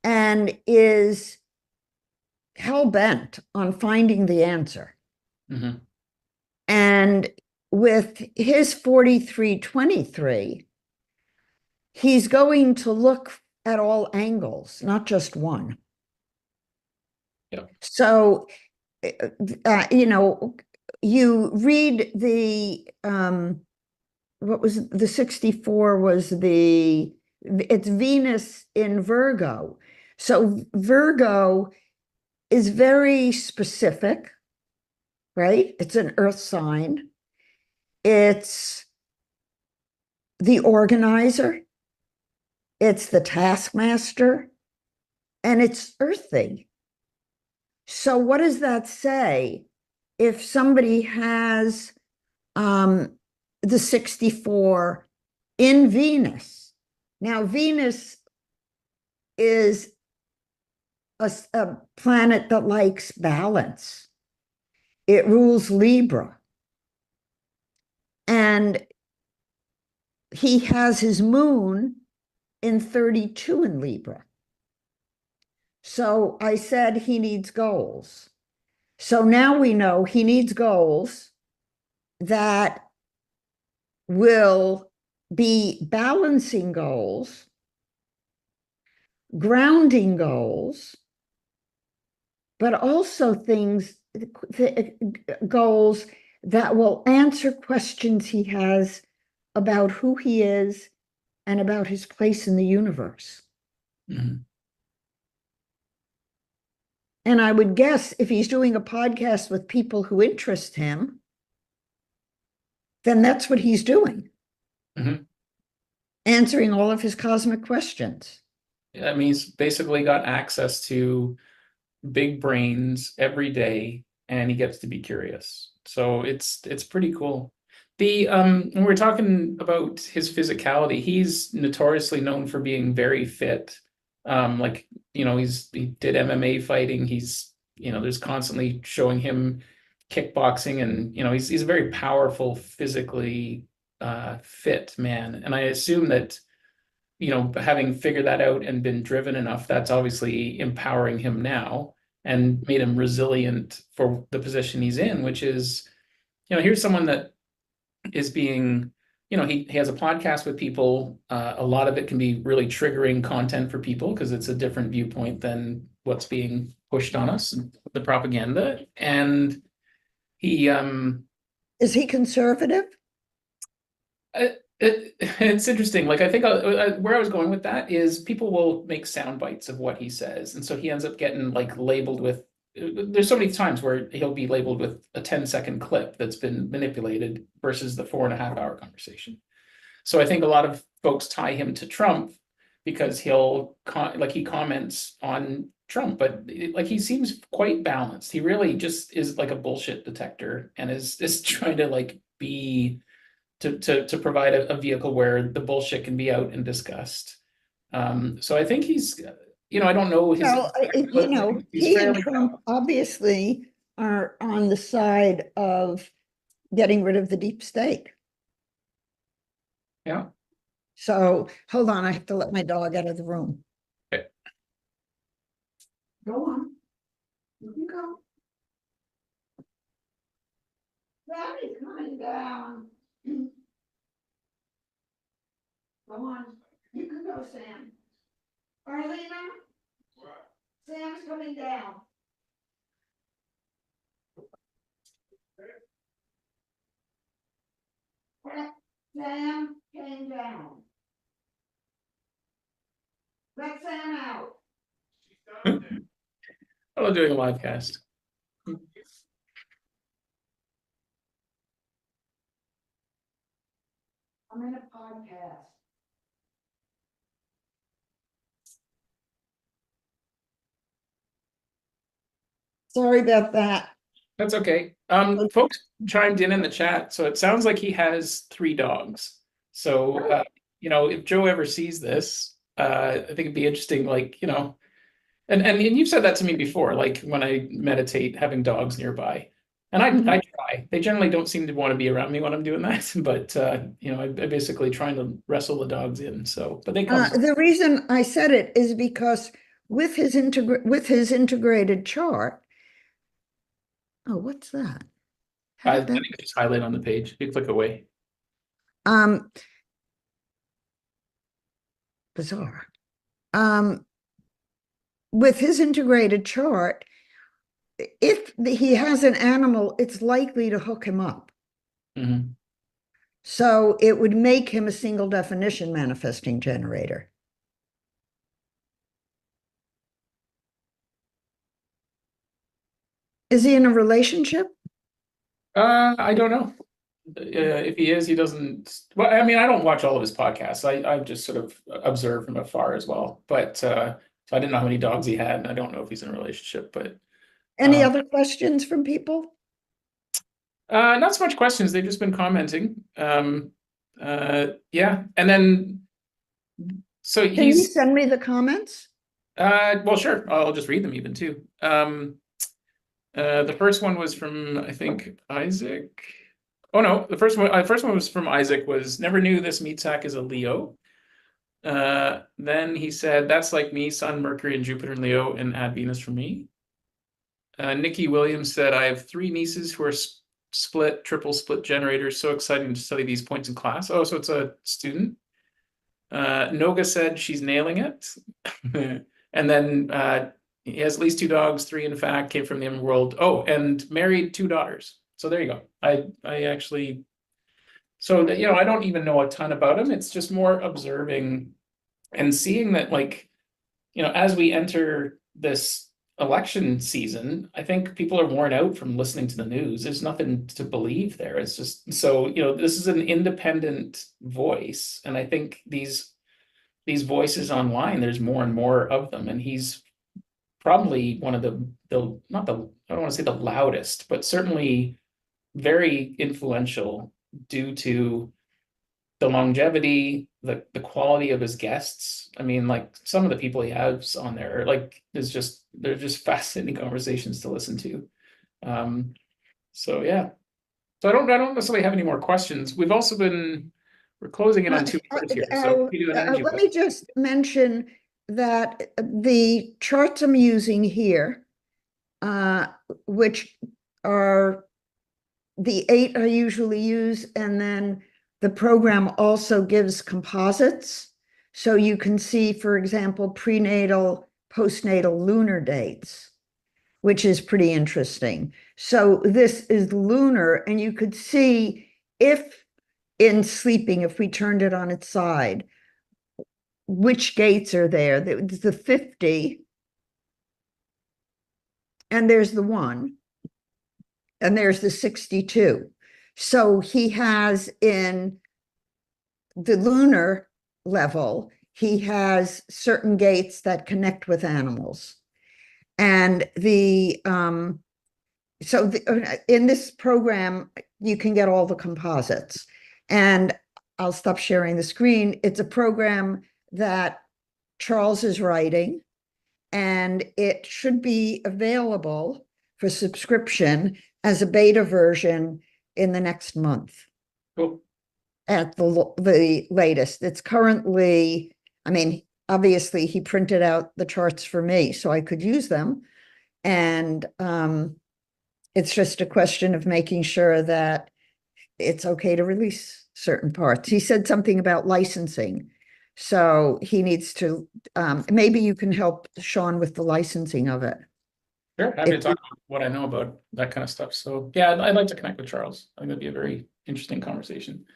and is hell-bent on finding the answer. mhm. And with his 4323, he's going to look at all angles, not just one. Yeah. So, you know, you read what was the 64 was it's Venus in Virgo. So Virgo is very specific, right? It's an earth sign. It's the organizer, it's the taskmaster, and it's earthy. So what does that say if somebody has um, the 64 in Venus? Now, Venus is a planet that likes balance. It rules Libra. And he has his moon in 32 in Libra. So I said he needs goals. So now we know he needs goals that will be balancing goals, grounding goals, but also goals that will answer questions he has about who he is and about his place in the universe. Mhm. And I would guess if he's doing a podcast with people who interest him, then that's what he's doing, Mhm. answering all of his cosmic questions. I mean, he's basically got access to big brains every day, and he gets to be curious. So it's pretty cool. The when we're talking about his physicality, he's notoriously known for being very fit. Like, he did MMA fighting. There's constantly showing him kickboxing, and he's a very powerful, physically fit man. And I assume that having figured that out and been driven enough, that's obviously empowering him now and made him resilient for the position he's in, which is, here's someone that is being, he has a podcast with people. A lot of it can be really triggering content for people because it's a different viewpoint than what's being pushed on us, the propaganda. And he, Is he conservative? it's interesting. Like, I think where I was going with that is people will make sound bites of what he says, and so he ends up getting like labeled with. There's so many times where he'll be labeled with a 10-second clip that's been manipulated versus the 4.5 hour conversation. So I think a lot of folks tie him to Trump because he comments on Trump, but like he seems quite balanced. He really just is like a bullshit detector and is trying to like be to provide a vehicle where the bullshit can be out and discussed. So I think I don't know his Well, but I think he's he and fairly Trump balanced. obviously are on the side of getting rid of the deep state. Yeah. So hold on, I have to let my dog out of the room. Okay. Go on. You can go. Daddy's coming down. Go on. You can go, Sam. Arlena, Sam's coming down. Sam came down. Let Sam out. I love doing a live cast. I'm in a podcast. Sorry about that. That's okay. Folks chimed in the chat, so it sounds like he has 3 dogs. So, if Joe ever sees this, I think it'd be interesting, like, and you've said that to me before, like when I meditate, having dogs nearby. And I try. They generally don't seem to want to be around me when I'm doing that, but I basically trying to wrestle the dogs in. So, but they come. The reason I said it is because with his integrated chart. Oh, what's that? How I did that? think just highlight on the page. You click away. Um, bizarre. With his integrated chart, if he has an animal, it's likely to hook him up. Mhm. So it would make him a single definition manifesting generator. Is he in a relationship? I don't know. If he is, he doesn't. Well, I mean, I don't watch all of his podcasts. I just sort of observe from afar as well. But so I didn't know how many dogs he had, and I don't know if he's in a relationship. But Any other questions from people? not so much questions. They've just been commenting. Yeah, and then so Can you he's send me the comments? well, sure. I'll just read them even too. The first one was from I think Isaac. Oh no, the first one was from Isaac. Was never knew this meat sack is a Leo. Then he said, that's like me, Sun, Mercury, and Jupiter in Leo, and add Venus for me. Nikki Williams said, I have 3 nieces who are triple split generators. So exciting to study these points in class. Oh, so it's a student. Noga said she's nailing it. And then he has at least 2 dogs, 3 in fact, came from the animal world. Oh, and married 2 daughters. So there you go. I actually, so that, I don't even know a ton about him. It's just more observing and seeing that, like, as we enter this election season, I think people are worn out from listening to the news. There's nothing to believe there. It's just so, this is an independent voice. And I think these voices online, there's more and more of them. And he's probably one of the not the, I don't want to say the loudest, but certainly very influential due to the longevity, the quality of his guests. I mean, like some of the people he has on there, like they're just fascinating conversations to listen to. So yeah. So I don't necessarily have any more questions. We're closing in on 2 minutes here. So we do an energy Let list. me just mention that the charts I'm using here, which are the 8 I usually use, and then the program also gives composites. So you can see, for example, prenatal, postnatal lunar dates, which is pretty interesting. So this is lunar, and you could see if in sleeping, if we turned it on its side, which gates are there. There's the 50, and there's the 1, and there's the 62. So he has in the lunar level, he has certain gates that connect with animals. And in this program, you can get all the composites. And I'll stop sharing the screen. It's a program that Charles is writing, and it should be available for subscription as a beta version in the next month Cool. at the latest. It's currently, I mean, obviously he printed out the charts for me so I could use them. And it's just a question of making sure that it's okay to release certain parts. He said something about licensing. So he needs to, maybe you can help Sean with the licensing of it. Sure, happy to talk about what I know about that kind of stuff. So yeah, I'd like to connect with Charles. I think that'd be a very interesting conversation. Uh,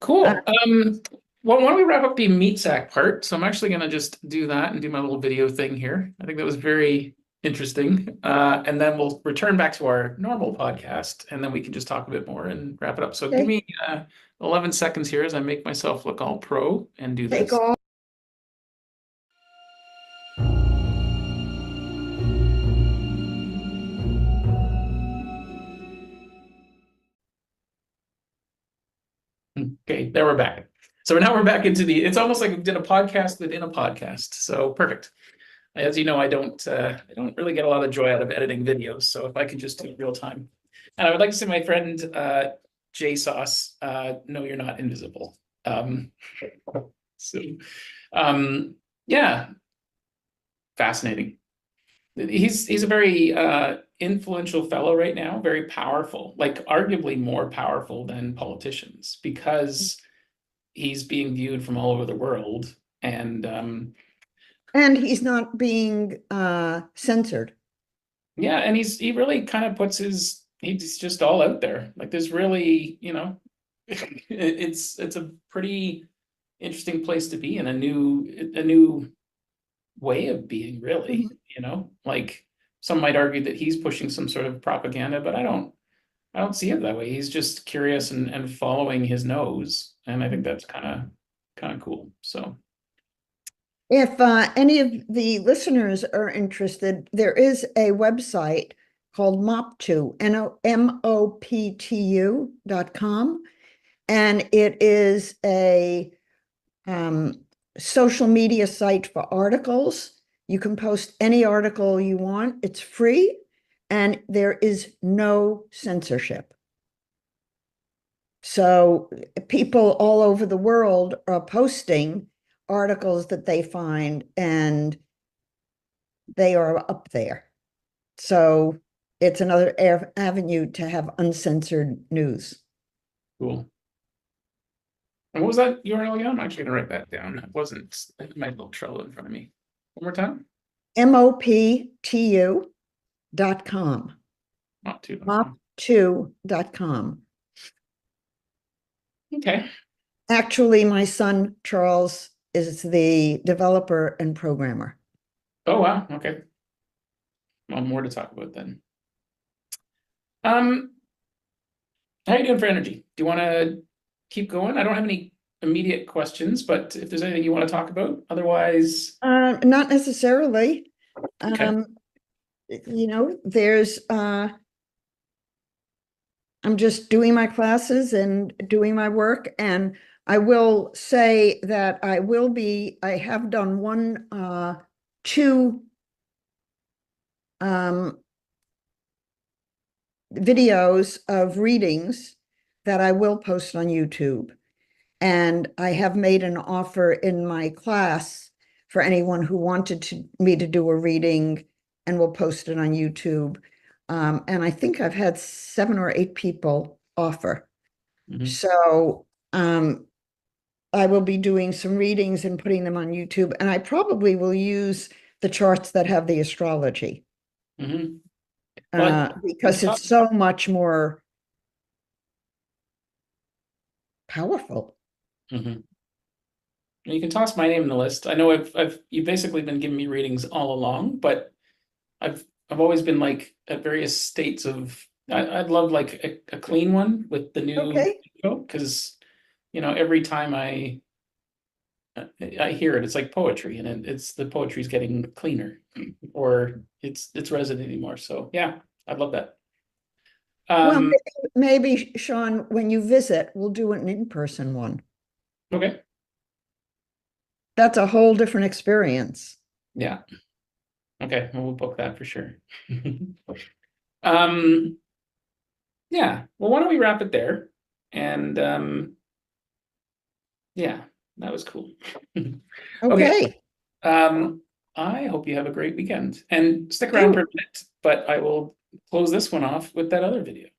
Cool. Well, why don't we wrap up the meat sack part? So I'm actually gonna just do that and do my little video thing here. I think that was very interesting. And then we'll return back to our normal podcast, and then we can just talk a bit more and wrap it up. So give Okay, me 11 seconds here as I make myself look all pro and do take this. all. Okay, there we're back. So now we're back into it's almost like we did a podcast within a podcast. So perfect. As you know, I don't really get a lot of joy out of editing videos. So if I can just do it real time. And I would like to say my friend J Sauce, no, you're not invisible. So yeah, fascinating. He's a very influential fellow right now, very powerful, like arguably more powerful than politicians because he's being viewed from all over the world. And And he's not being censored. yeah, and he really kind of puts he's just all out there. Like there's really, it's a pretty interesting place to be in a new way of being, really, Mhm. like some might argue that he's pushing some sort of propaganda, but I don't see it that way. He's just curious and following his nose, and I think that's kind of cool. So If any of the listeners are interested, there is a website called Moptu, MOPTU.com, and it is a social media site for articles. You can post any article you want. It's free, and there is no censorship. So people all over the world are posting articles that they find, and they are up there. So it's another avenue to have uncensored news. cool. And what was that URL again? I'm actually gonna write that down. It wasn't my little Trello in front of me. One more time. MOPTU.com. Not too. Mop2.com. Okay. Actually, my son Charles is the developer and programmer. Oh wow. Okay. Well, more to talk about then. Um, how are you doing for energy? Do you want to keep going? I don't have any immediate questions, but if there's anything you want to talk about, otherwise, Not necessarily. okay. There's I'm just doing my classes and doing my work. And I will say that I have done two videos of readings that I will post on YouTube. And I have made an offer in my class for anyone who wanted me to do a reading, and we'll post it on YouTube. And I think I've had 7 or 8 people offer. Mhm. So I will be doing some readings and putting them on YouTube. And I probably will use the charts that have the astrology Mhm. Well, you can because talk. it's so much more powerful. Mhm. You can toss my name in the list. I know you've basically been giving me readings all along, but I've always been like at various states of. I'd love like a clean one with the new Okay. info because every time I hear it, it's like poetry, and it's the poetry's getting cleaner, or it's resonating more. So yeah, I'd love that. Well, Um, maybe, Sean, when you visit, we'll do an in-person one. okay, That's a whole different experience. yeah, okay, well, we'll book that for sure. Um, yeah, well, why don't we wrap it there? And yeah, that was cool. Okay, Okay. um, I hope you have a great weekend and stick around for Do. a minute, but I will close this one off with that other video.